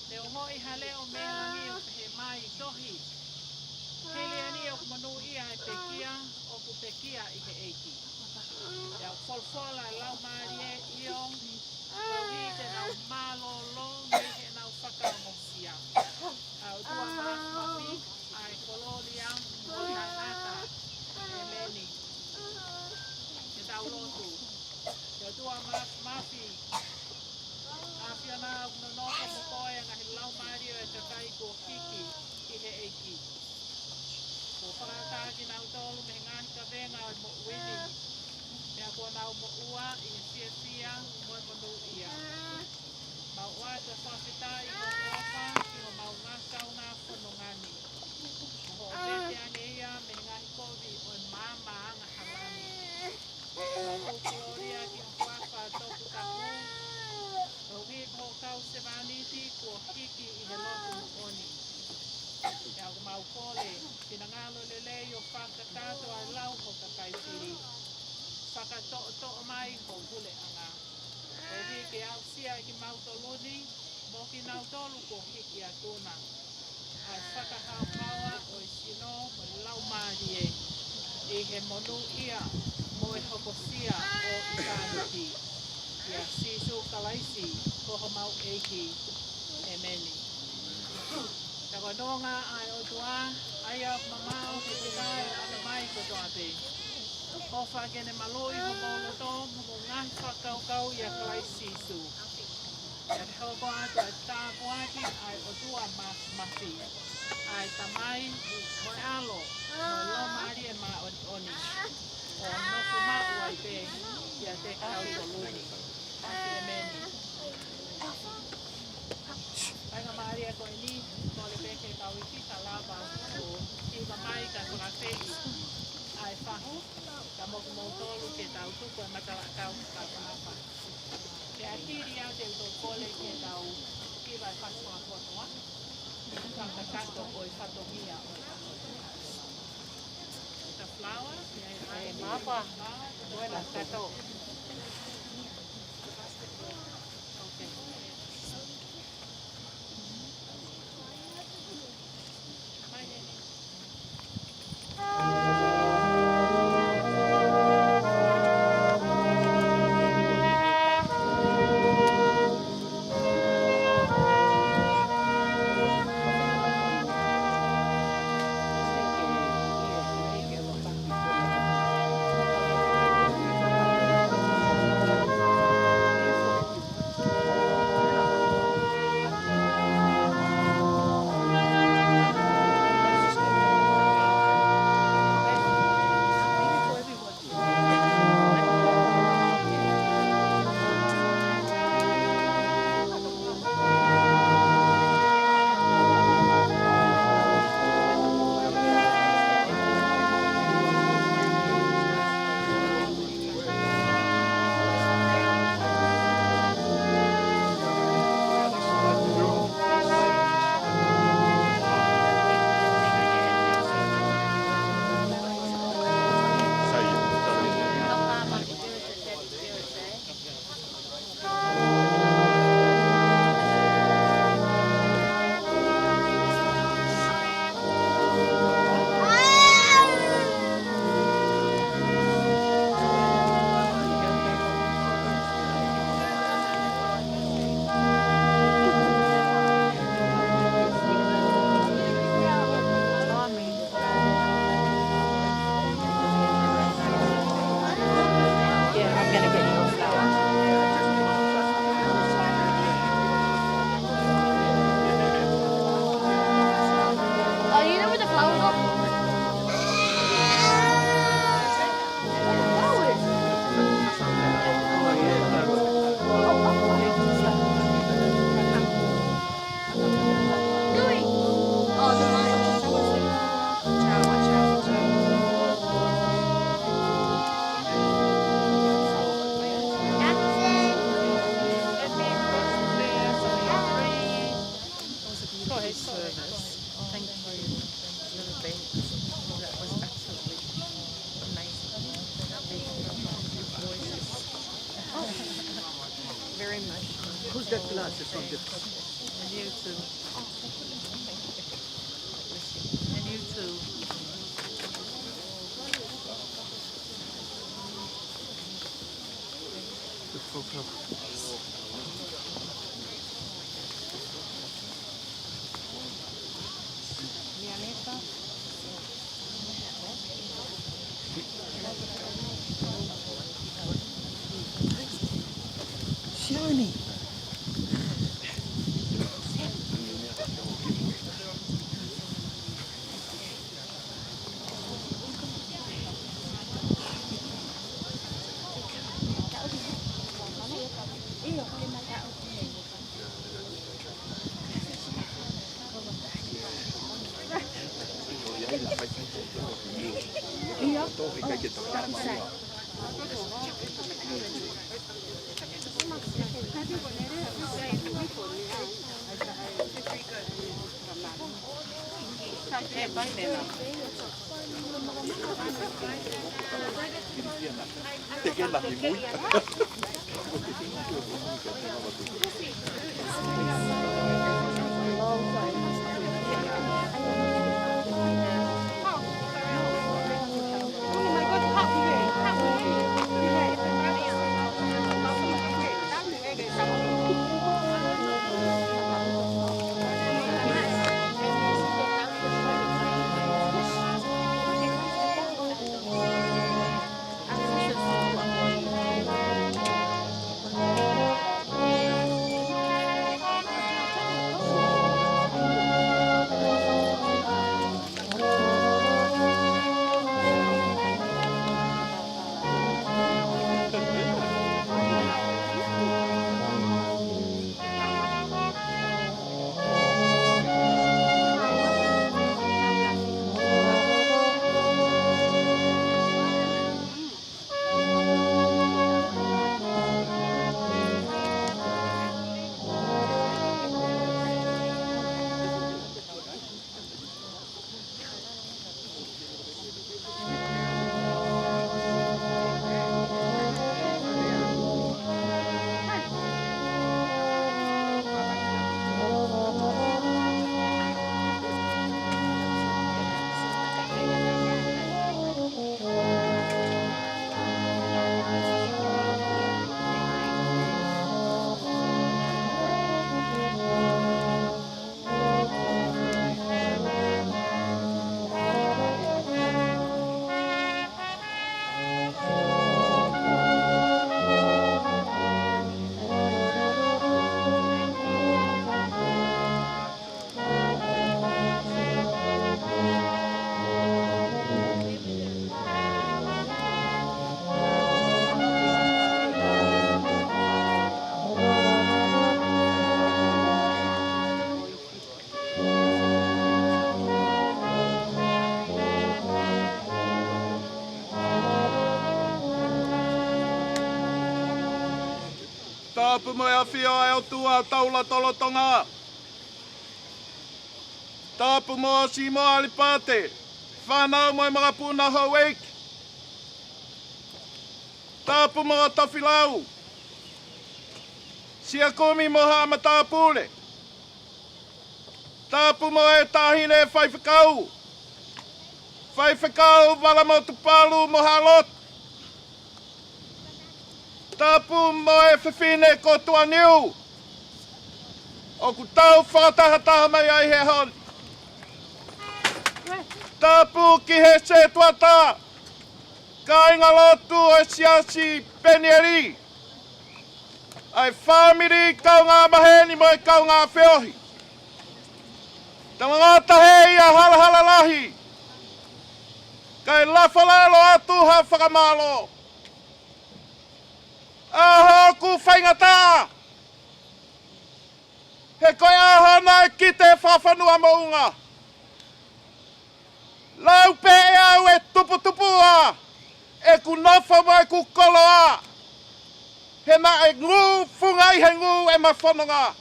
Te o ngoi hale o melangi o he mai tohi. Hele ani o Monu'ia e pekia o kupekia i he Eiki. Ia folfola e lau marie io, o hi te nau malolo me he nau whakamosia. Au tua mafi ai koloria o tangata e meni. Te tau lotu. Te tua mafi. A whiana no noko mo koe ngahi lau marie e te kai ko hiki i he Eiki. Ko whakataki nau tolu me ngahi ka venga o mo uini. Mea kua nau mo'ua i he sia moi Monu'ia. Mau oa te whawhita i ho opa ki ho mau ngākau ngā whanongani. Ho o bete ane ia me ngahi kovi o māma anga halani. Mau ho Gloria ki ho whawha toku taku. Ho hip ho kau sevaniti kua hiki i he lotu oni. Ia o mau kole, pina ngalo lelei o whakatato ai lau ho kakaipiri. Whakato'o mai ho hule anga. O hiki au sia ki mau toluni, mo ki nau tolu ko hiki a tūna. Ai whakahau hawa o i sino mo i lau marie. I he Monu'ia mo i hokosia o i tānuki. Ia sisu kalaisi koho mau Eiki e meni. Tako nonga ai o tua, ai au mamau he pinai ana mai ko toate. O whakene maloi ho maulo tō, mo ngahi whakaukau i a kalai sisu. Ia te hoko atu ai tāpuaki ai o tua mafi. Ai tamai, moi alo, moi lo maari e ma oni. O noko mau ai pe, ia te kau toluni. Aki e meni. Aika maari e koe ni, mo le peke kau i tika lava o tika mai ka whakateli. Ai whahu, ka moku mou tolu ke tau tuku e matala kau ka whahapa. Ke a tiri au te uto kole ke tau kiwa e whasua kotoa. Kaka kato o i whatohia o i the flower, ai mapa, buena kato. very much. Who's that glass is from the... And you too. And you too. The photo. Shiny. Tāpu mo e awhia e o tua taula tolotonga. Tāpu mo o si mo alipate. Whanau mo e mga puna hau Eiki. Tāpu mo o tawhilau. Sia kumi mo ha matāpule. Tāpu mo e tahine whaiwhakau. Whaiwhakau wala mo tupalu mo halot. Tāpu mo e whiwhine ko tua niu. O ku tau whakatahataha mai ai he hon. Tāpu ki he se tuata. Ka inga lotu e siasi penieri. Ai whamiri kau ngā maheni mo e kau ngā whiohi. Tangata he ia hala lahi. Kai lawhalalo atu ha whakamalo. Aho ku whaingata. He koe aho nai ki te whawhanua mounga. Lau pe e au e tupu-tupua. E ku nofa mo e ku koloa. He na e ngu whungai he ngu e mawhanonga.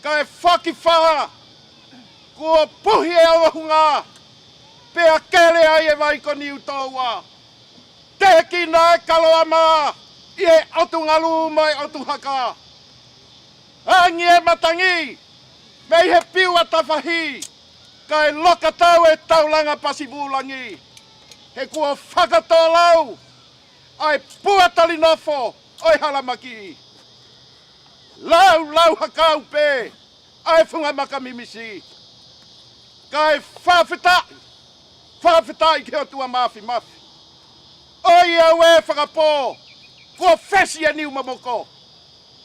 Ka e whakiwha. Kua puhi e au ahunga. Pea kere ai e vai ko niu taua. Te ki nai kaloa maa. Ie otu ngalu mai otu haka. Angi e matangi. Mei he piua tafahi. Kai loka tau e taulanga pasivulangi. He kua whakatolau. Ai puatali nofo. Oi halamaki. Lau hakau pe. Ai funga makamimisi. Kai whawhitai. Whawhitai ki o tua mafi. Oi awe whakapō. Kua whesi e niu mamoko.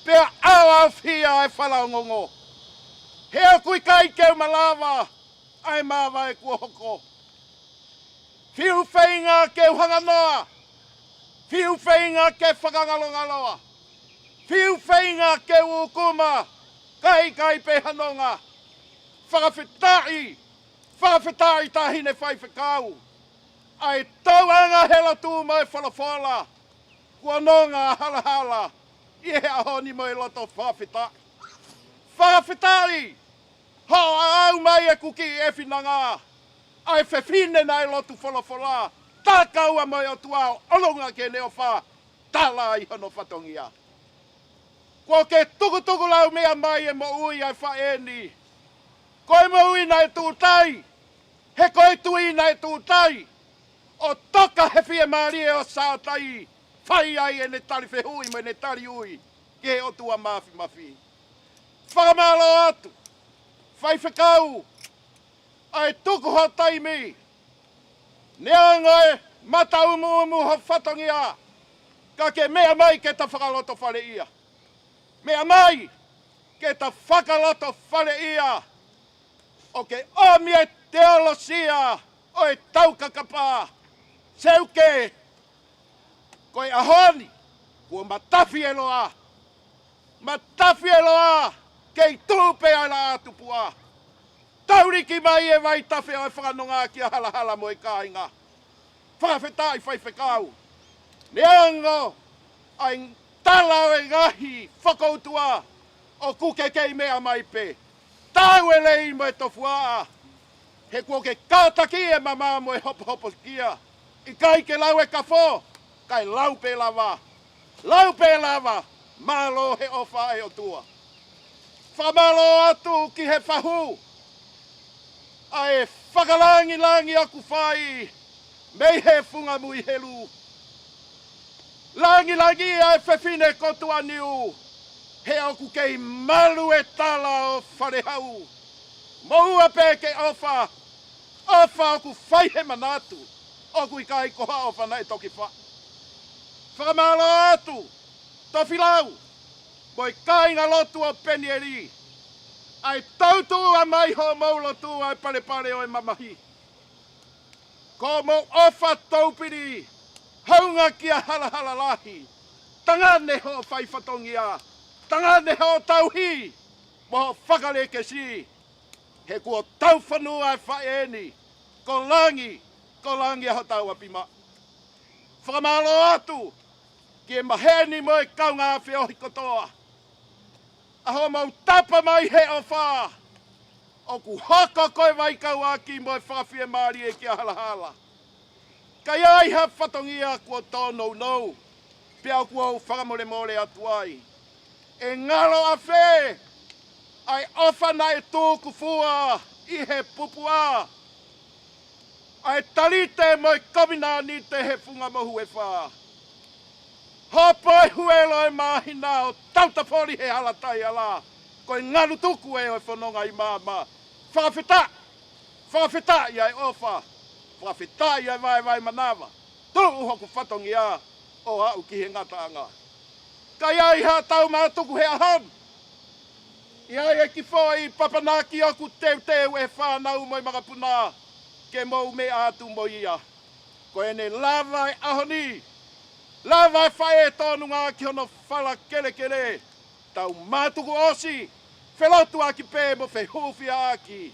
Pea au whia e whalau ngongo. Hea kui kai keu malawa. Ai mawa e kua hoko. Whiu whainga ke uhanganoa. Whiu whainga ke whakangalongaloa. Whiu whainga ke ukuma. Kai pe hanonga. Whakawhitai. Whakawhitai tahine whai whakau. Ai tauanga hela tū mai whalafola. Kua nonga hala. Ie ahoni mai loto whawhitai. Whakawhitai. Hoa au mai e kuki e whinanga. Ai whewhine nai lotu whalafola. Tā kaua mai o tuao. Olonga ke leo wha. Tala i hono whatongia. Kua ke tuku lau mea mai e Moui ai whaeni. Koe Moui nai tūtai. He koe tui nai tūtai. O toka he whia marie o sātai. Whai ai e ne tari whehui mai ne tari ui. Ke o tua mafi. Whakamalo atu. Whai whakau. Ai tuku ho taimi. Nea ngai mata umu ho whatongia. Ka ke mea mai ke ta whakaloto whare ia. Mea mai ke ta whakaloto whare ia. O ke omie teolosia. Oi taukakapa. Seuke. Koe ahoni. Kua matafi eloa. Matafi eloa. Kei tūpe ai la atupua. Tauriki mai e vai tafe ai whakanonga ki a hala mo e kāinga. Whawhetai whai whekau. Neango ai talau e ngahi whakautua o kuke kei mea mai pe. Tau e lei mo e tofua. He kua ke kātaki e mama mo e hopo kia. I kai ke lau e kafo. Kai lau pe lava. Lau pe lava. Malo he ofa e o tua. Whamalo atu ki he whahu. Ai whakalangi aku whai. Mei he funga mui helu. Langi ai whewhine kotua niu. He aku kei malu e tala o wharehau. Moua pe ke ofa. Ofa aku whai he manatu. Oku i kai koha ofa nei toki wha. Whakamalo atu. Tofi lau. Moi kai ngā lotu o Pinegrove. Ai tautu a mai ho maulo tu ai pare o e mamahi. Ko mo ofa taupiri. Haunga ki a hala lahi. Tangane ho whai whatongia. Tangane ho tauhi. Mo whakare ke si. He kua tau whanua ai whaeni. Ko langi aho tau apima. Whakamalo atu. Ki e maheni mo e kaunga whiohi kotoa. Aho mau tapa mai he o wha. O ku haka koe waikau aki mo e whawhia maari e ki a hala. Kai ai ha whatongia kua tōnou nou. Pea kua u whakamore atu ai. E ngaro a whē. Ai ofa na e tōku fua. I he pupua. Ai talite mo e kamina ni te he funga mohu e wha. Hopo e huelo e mahina o tautapori he halatai ala. Ko e ngaru tuku e o e whanonga i māma. Whawhita i ai ofa. Whawhita i ai vai manawa. Tū hoku whatongi a o au ki he ngataanga. Kai ai ha tau maa tuku he aham. I ai e ki whoi papanaki aku teu e whanau moi makapuna. Ke mou me atu Moimoi. Ko e ne lava e ahoni. Lava e whae e tonu ngā ki hono whala kele. Tau mātuku osi. Whelotu aki pē mo whewhuwhia aki.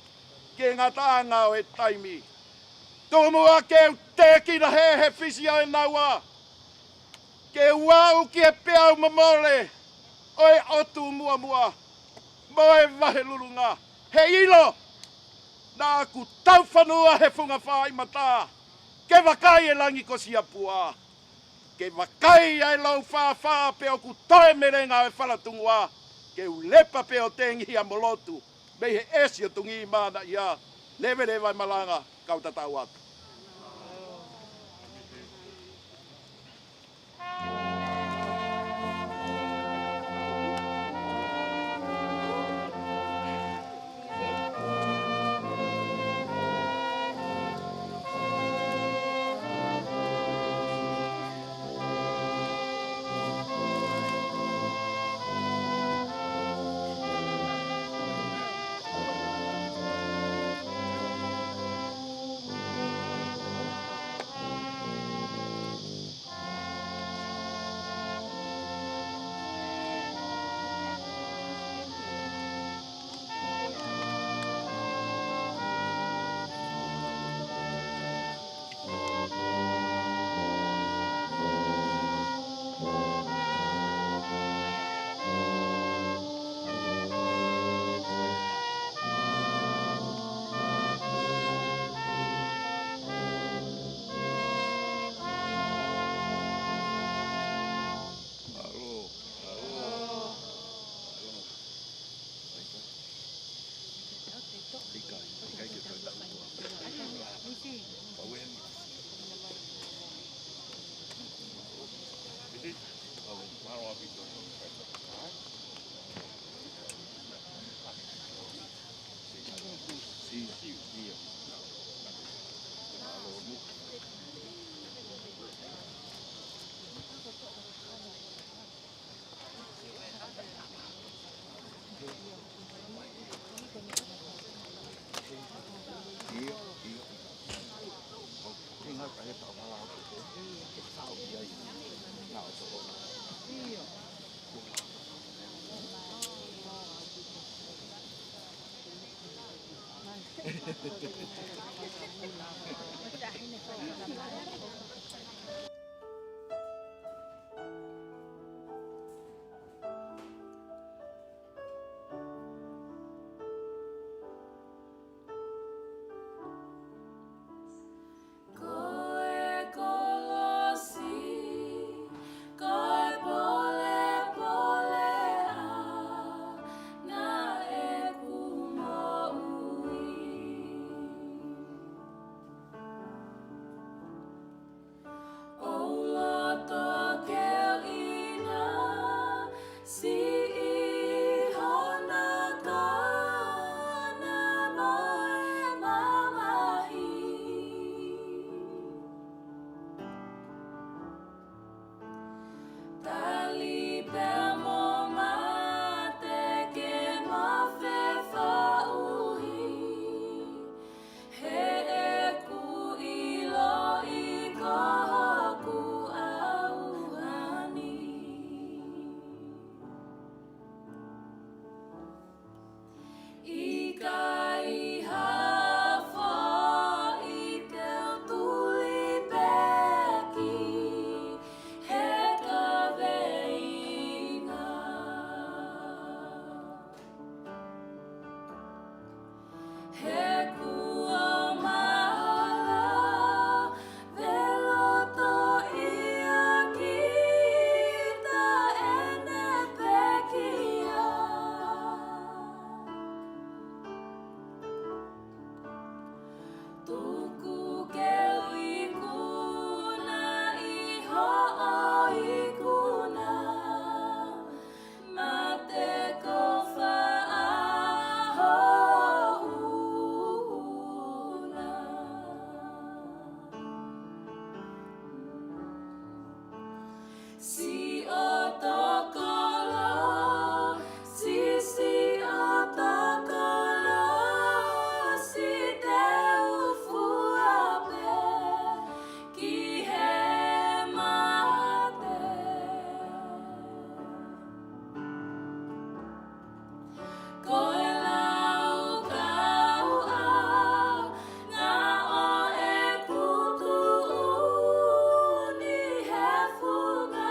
Ke ngā tāanga o e taimi. Tōmua ke teki na he whisia e naua. Ke wau ki e peau mamole. Oi otu mua. Mo e wahe lurunga. He ilo. Nā ku tau whanua he whunga whai mata. Ke wakai e langi ko sia pua. ke wakai ai lau whawha pe o ku toe merenga e whalatunga, ke u lepa pe o tengi a molotu, me he esi o tungi mana ia, lewe lewa malanga, kau tatau atu. Ngā o e kutu ni he whunga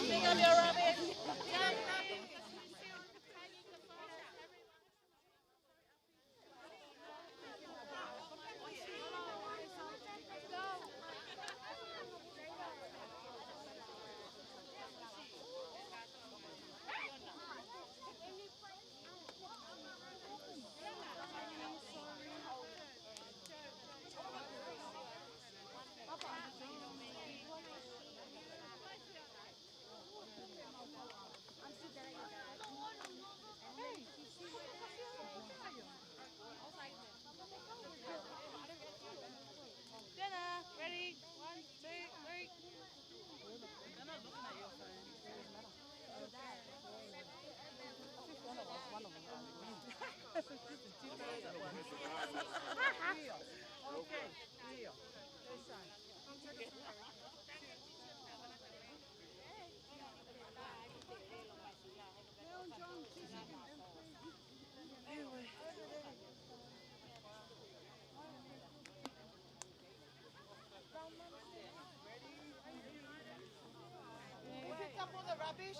Pick up your rubbish. Jenna, ready? 1, 2, 3. They're not looking at your phone. It doesn't matter. One of them. Two phones at once. Okay, here. This side. You picked up all the rubbish?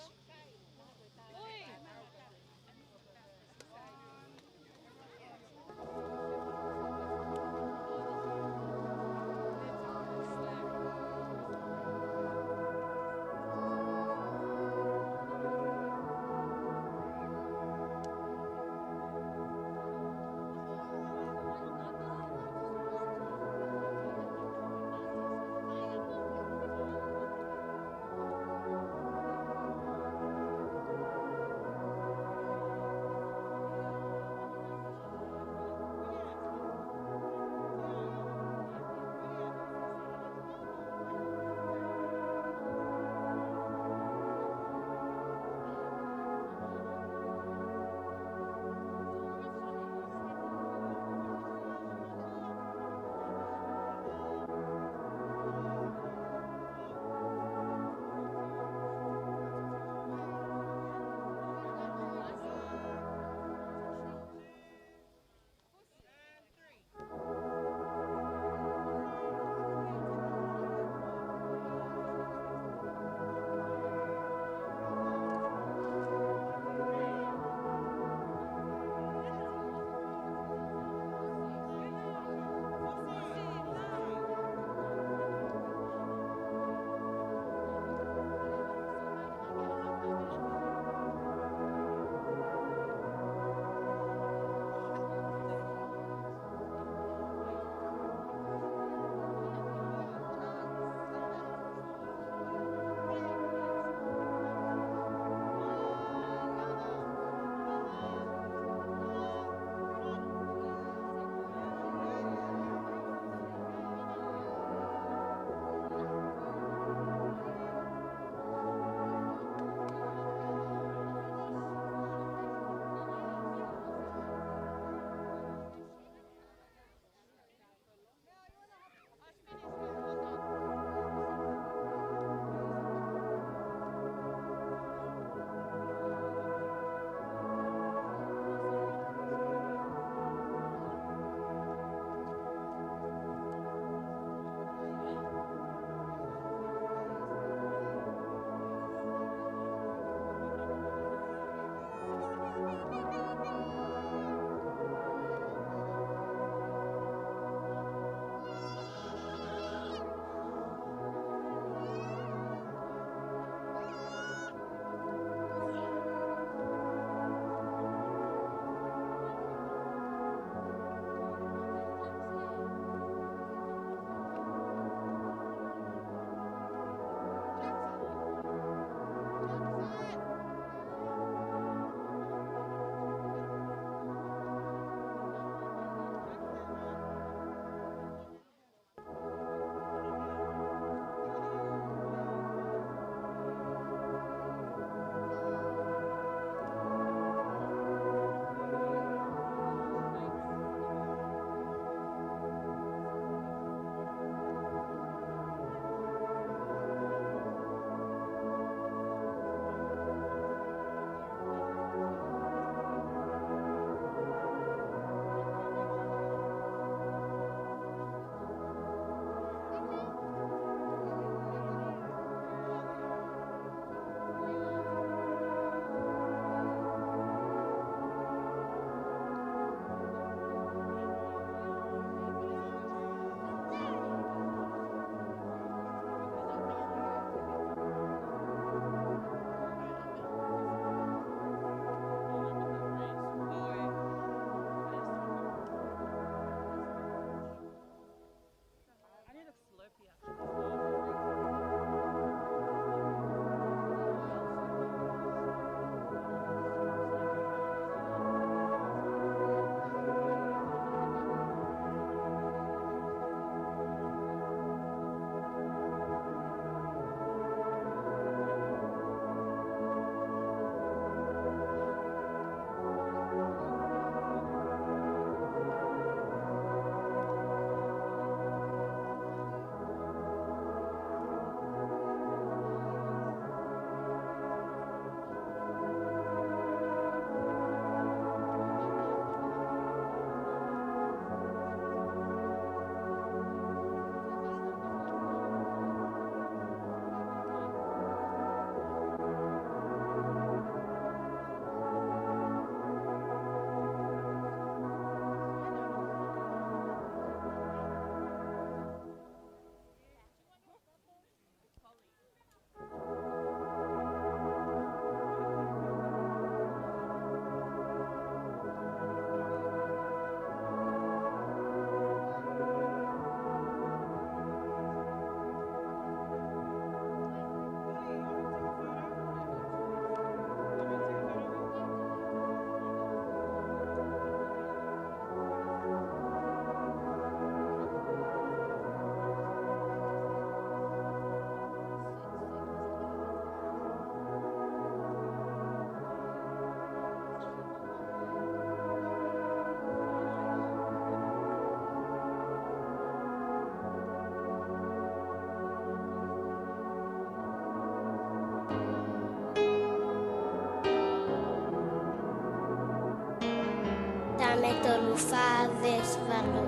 me tolu whāwes walu.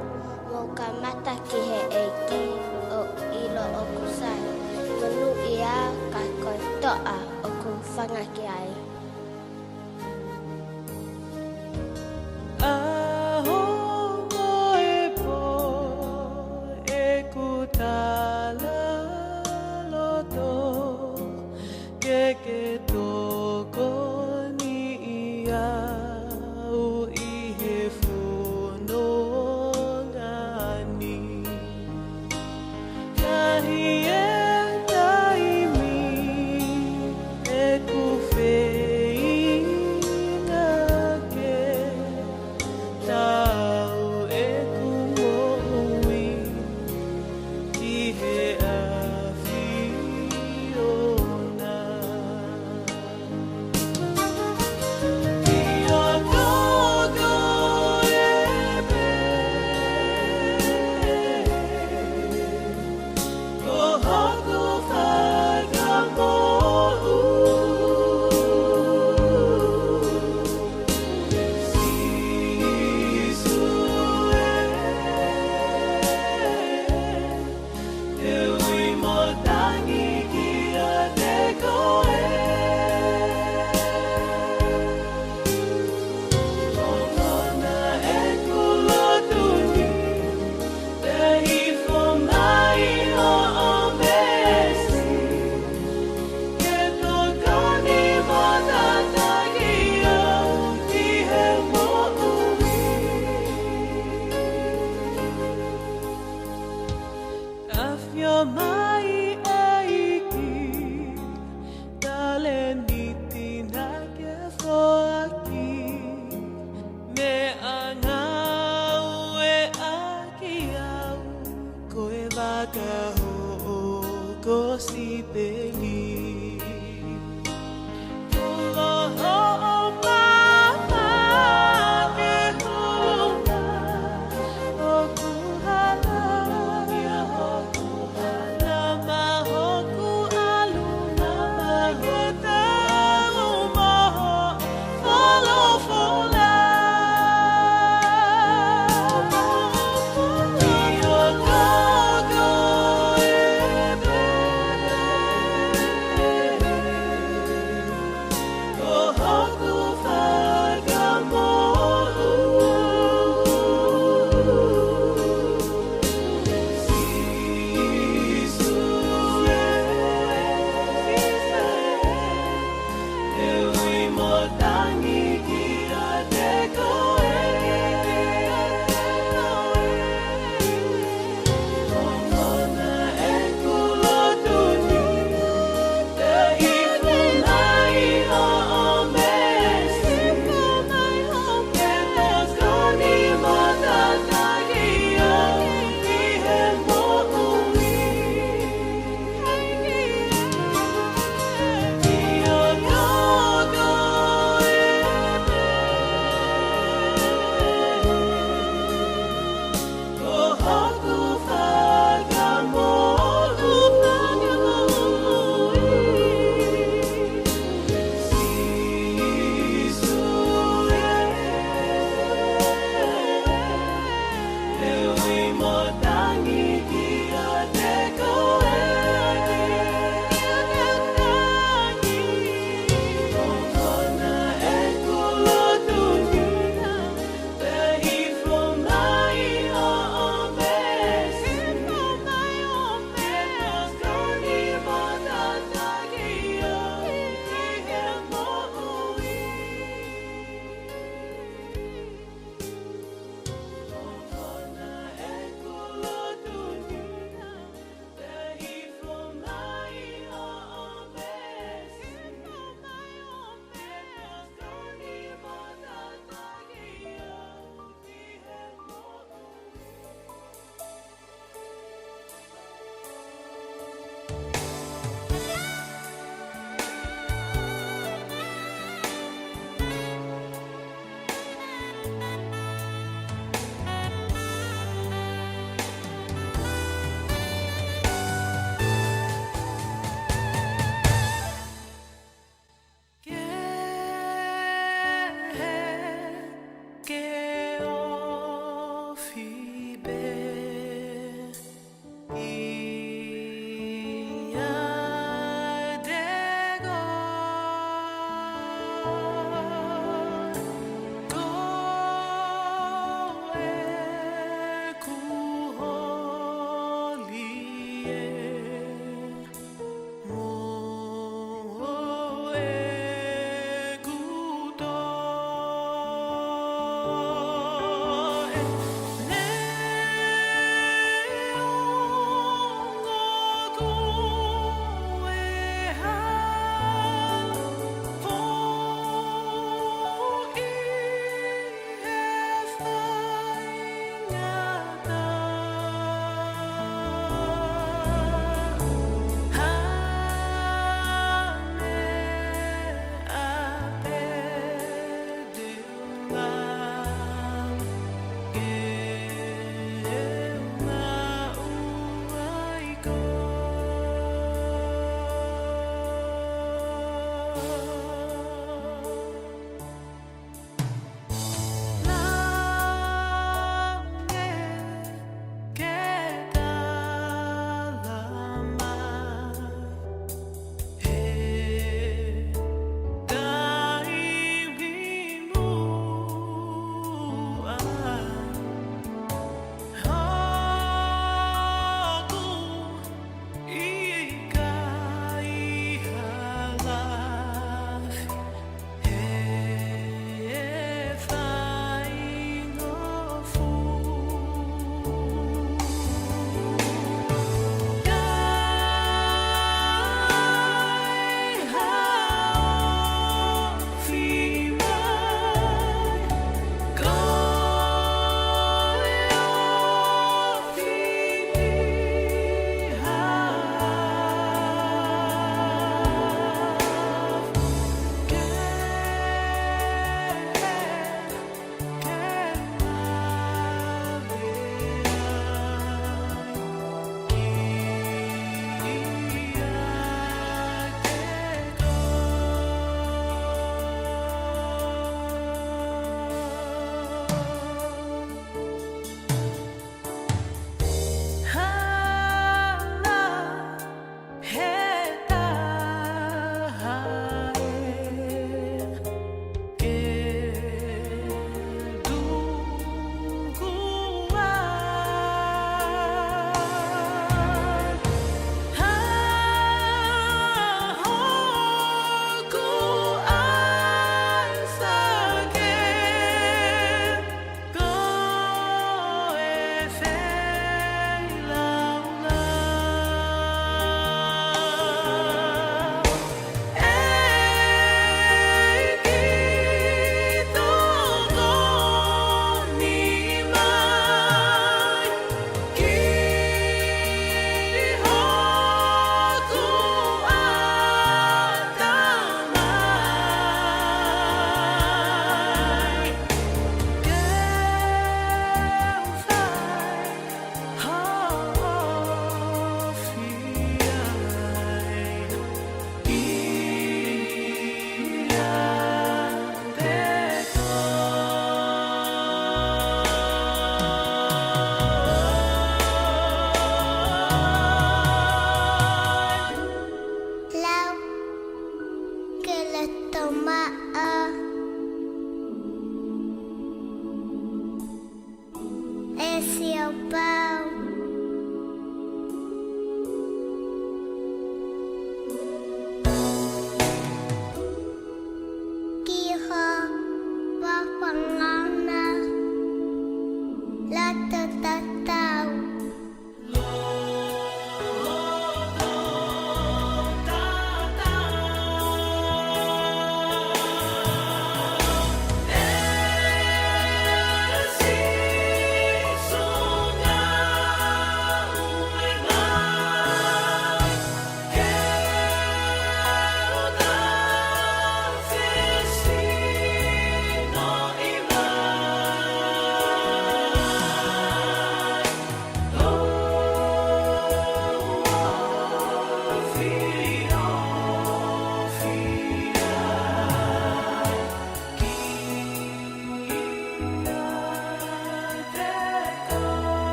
Mou Kamata ki he Eiki o ilo o kusai. Monu'ia ka koe toa o ku hufanga ki ai.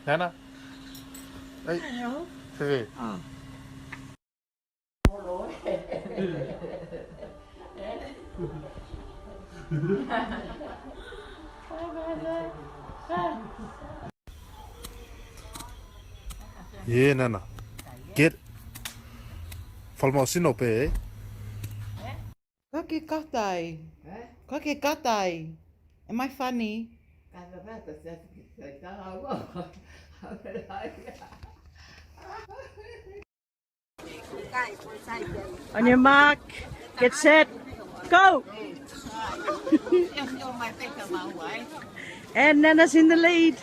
Nana? Hey. Hello. Hey. Oh. Yeah, Nana. Get. Falmausino pe, eh? Kake katai. Kake katai. Am I funny? On your mark, get set, go! And Nana's in the lead.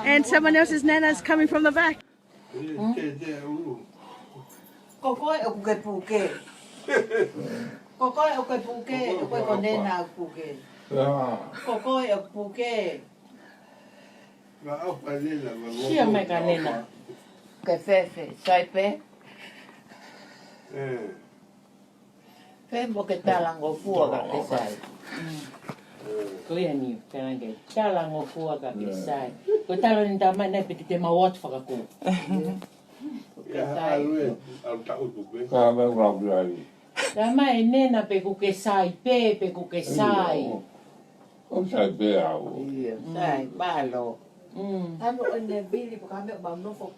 And someone else's Nana's coming from the back. Sia mai ka nena. Ke fefe, sai pe. Fe mo ke talango fua ka ke sai. Ko ia ni penange talango fua ka ke sai. Ko talo ni tama na pe te mawat fa ka ko. Ke sai. Kama rablai. Tama e nena pe ku ke sai pe ku ke sai. O sai pe au. Ia, sai balo. Ano ene bili po kami ba no fo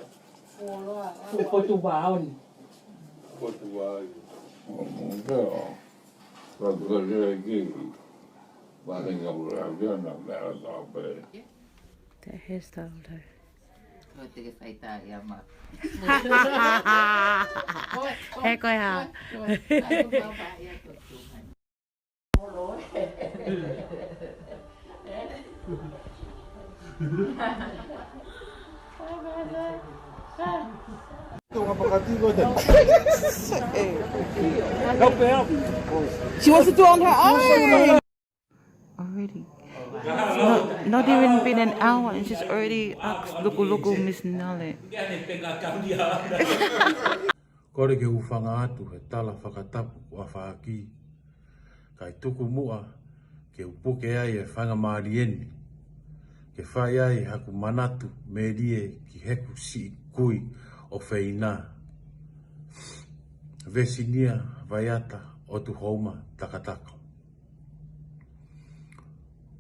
lo a. Ko tu baon. Portugal. Então, para fazer aqui, vai ter que abrir na merda, velho. That hairstyle though. Vou ter que feitar a ma. Hey, coi hả? She wants to do it on her own. Already. Not even been an hour and she's already asked Luku Miss Nale. Kore ke hufanga atu he tala whakatapu wa whaaki. Kai tuku mua ke upuke ai e whanga maarieni. Ke whai ai haku manatu me rie ki heku si kui o Veisinia Veisinia Veiata Otuhouma Takataka.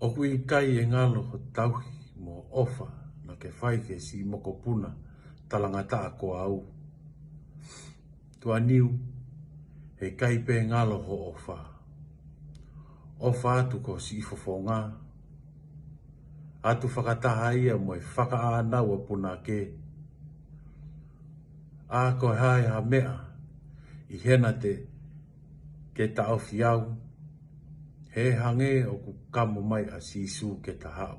Oku I kai e ngalo ho tauhi mo ofa na ke whai ke si mokopuna talangata a ko au. Tua niu he kai pe ngalo ho ofa. Ofa atu ko si fofonga. Atu whakataha ia mo e whaka anau a puna ke. A ko hai ha mea I hena te ke tau fiau. He hange o ku kamo mai a sisu ke ta hao.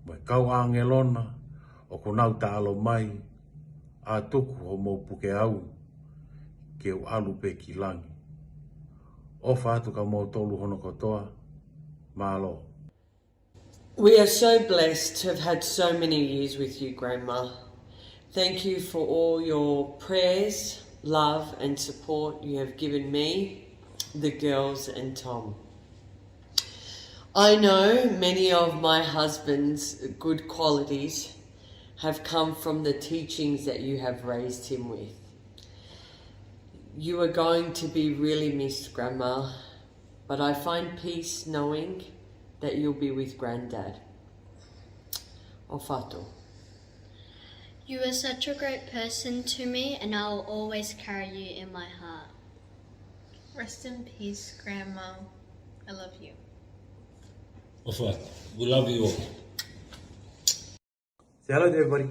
Mo e kau angelona o ku nau ta alo mai a tuku ho mou puke au ke u alu pe ki langi. Ofa atu ka mou tolu hono kotoa, malo. We are so blessed to have had so many years with you, Grandma. Thank you for all your prayers, love and support you have given me, the girls and Tom. I know many of my husband's good qualities have come from the teachings that you have raised him with. You are going to be really missed, Grandma, but I find peace knowing that you'll be with Granddad. Ofato. You are such a great person to me, and I will always carry you in my heart. Rest in peace, Grandma. I love you. Ofa, we love you all. Say hello to everybody.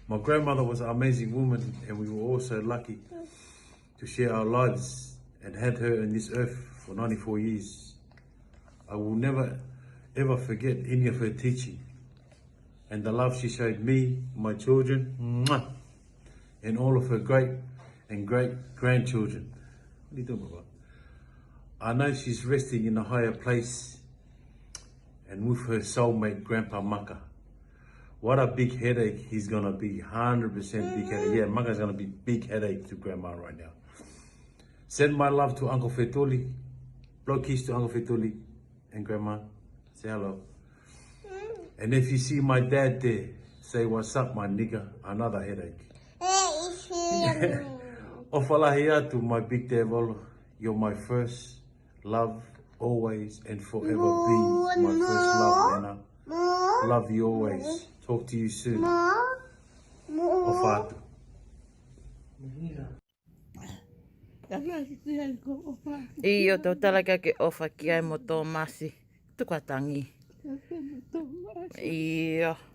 My grandmother was an amazing woman, and we were also lucky to share our lives and had her on this earth for 94 years. I will never ever forget any of her teaching and the love she showed me, my children, and all of her great and great grandchildren. What are you doing, Baba? I know she's resting in a higher place and with her soulmate, Grandpa Maka. What a big headache he's gonna be, 100% big headache. Yeah, Maka's gonna be big headache to Grandma right now. Send my love to Uncle Fetuli. Blow kiss to Uncle Fetuli and Grandma. Say hello. And if you see my dad there, say what's up, my nigga. Another headache. Ofalahi atu, my big devil. You're my first love, always and forever be my first love, Nana. Love you always. Talk to you soon. Ofatu. Iyo tau talaga ke ofa ki ai mo tō masi. Tukatangi. Ia.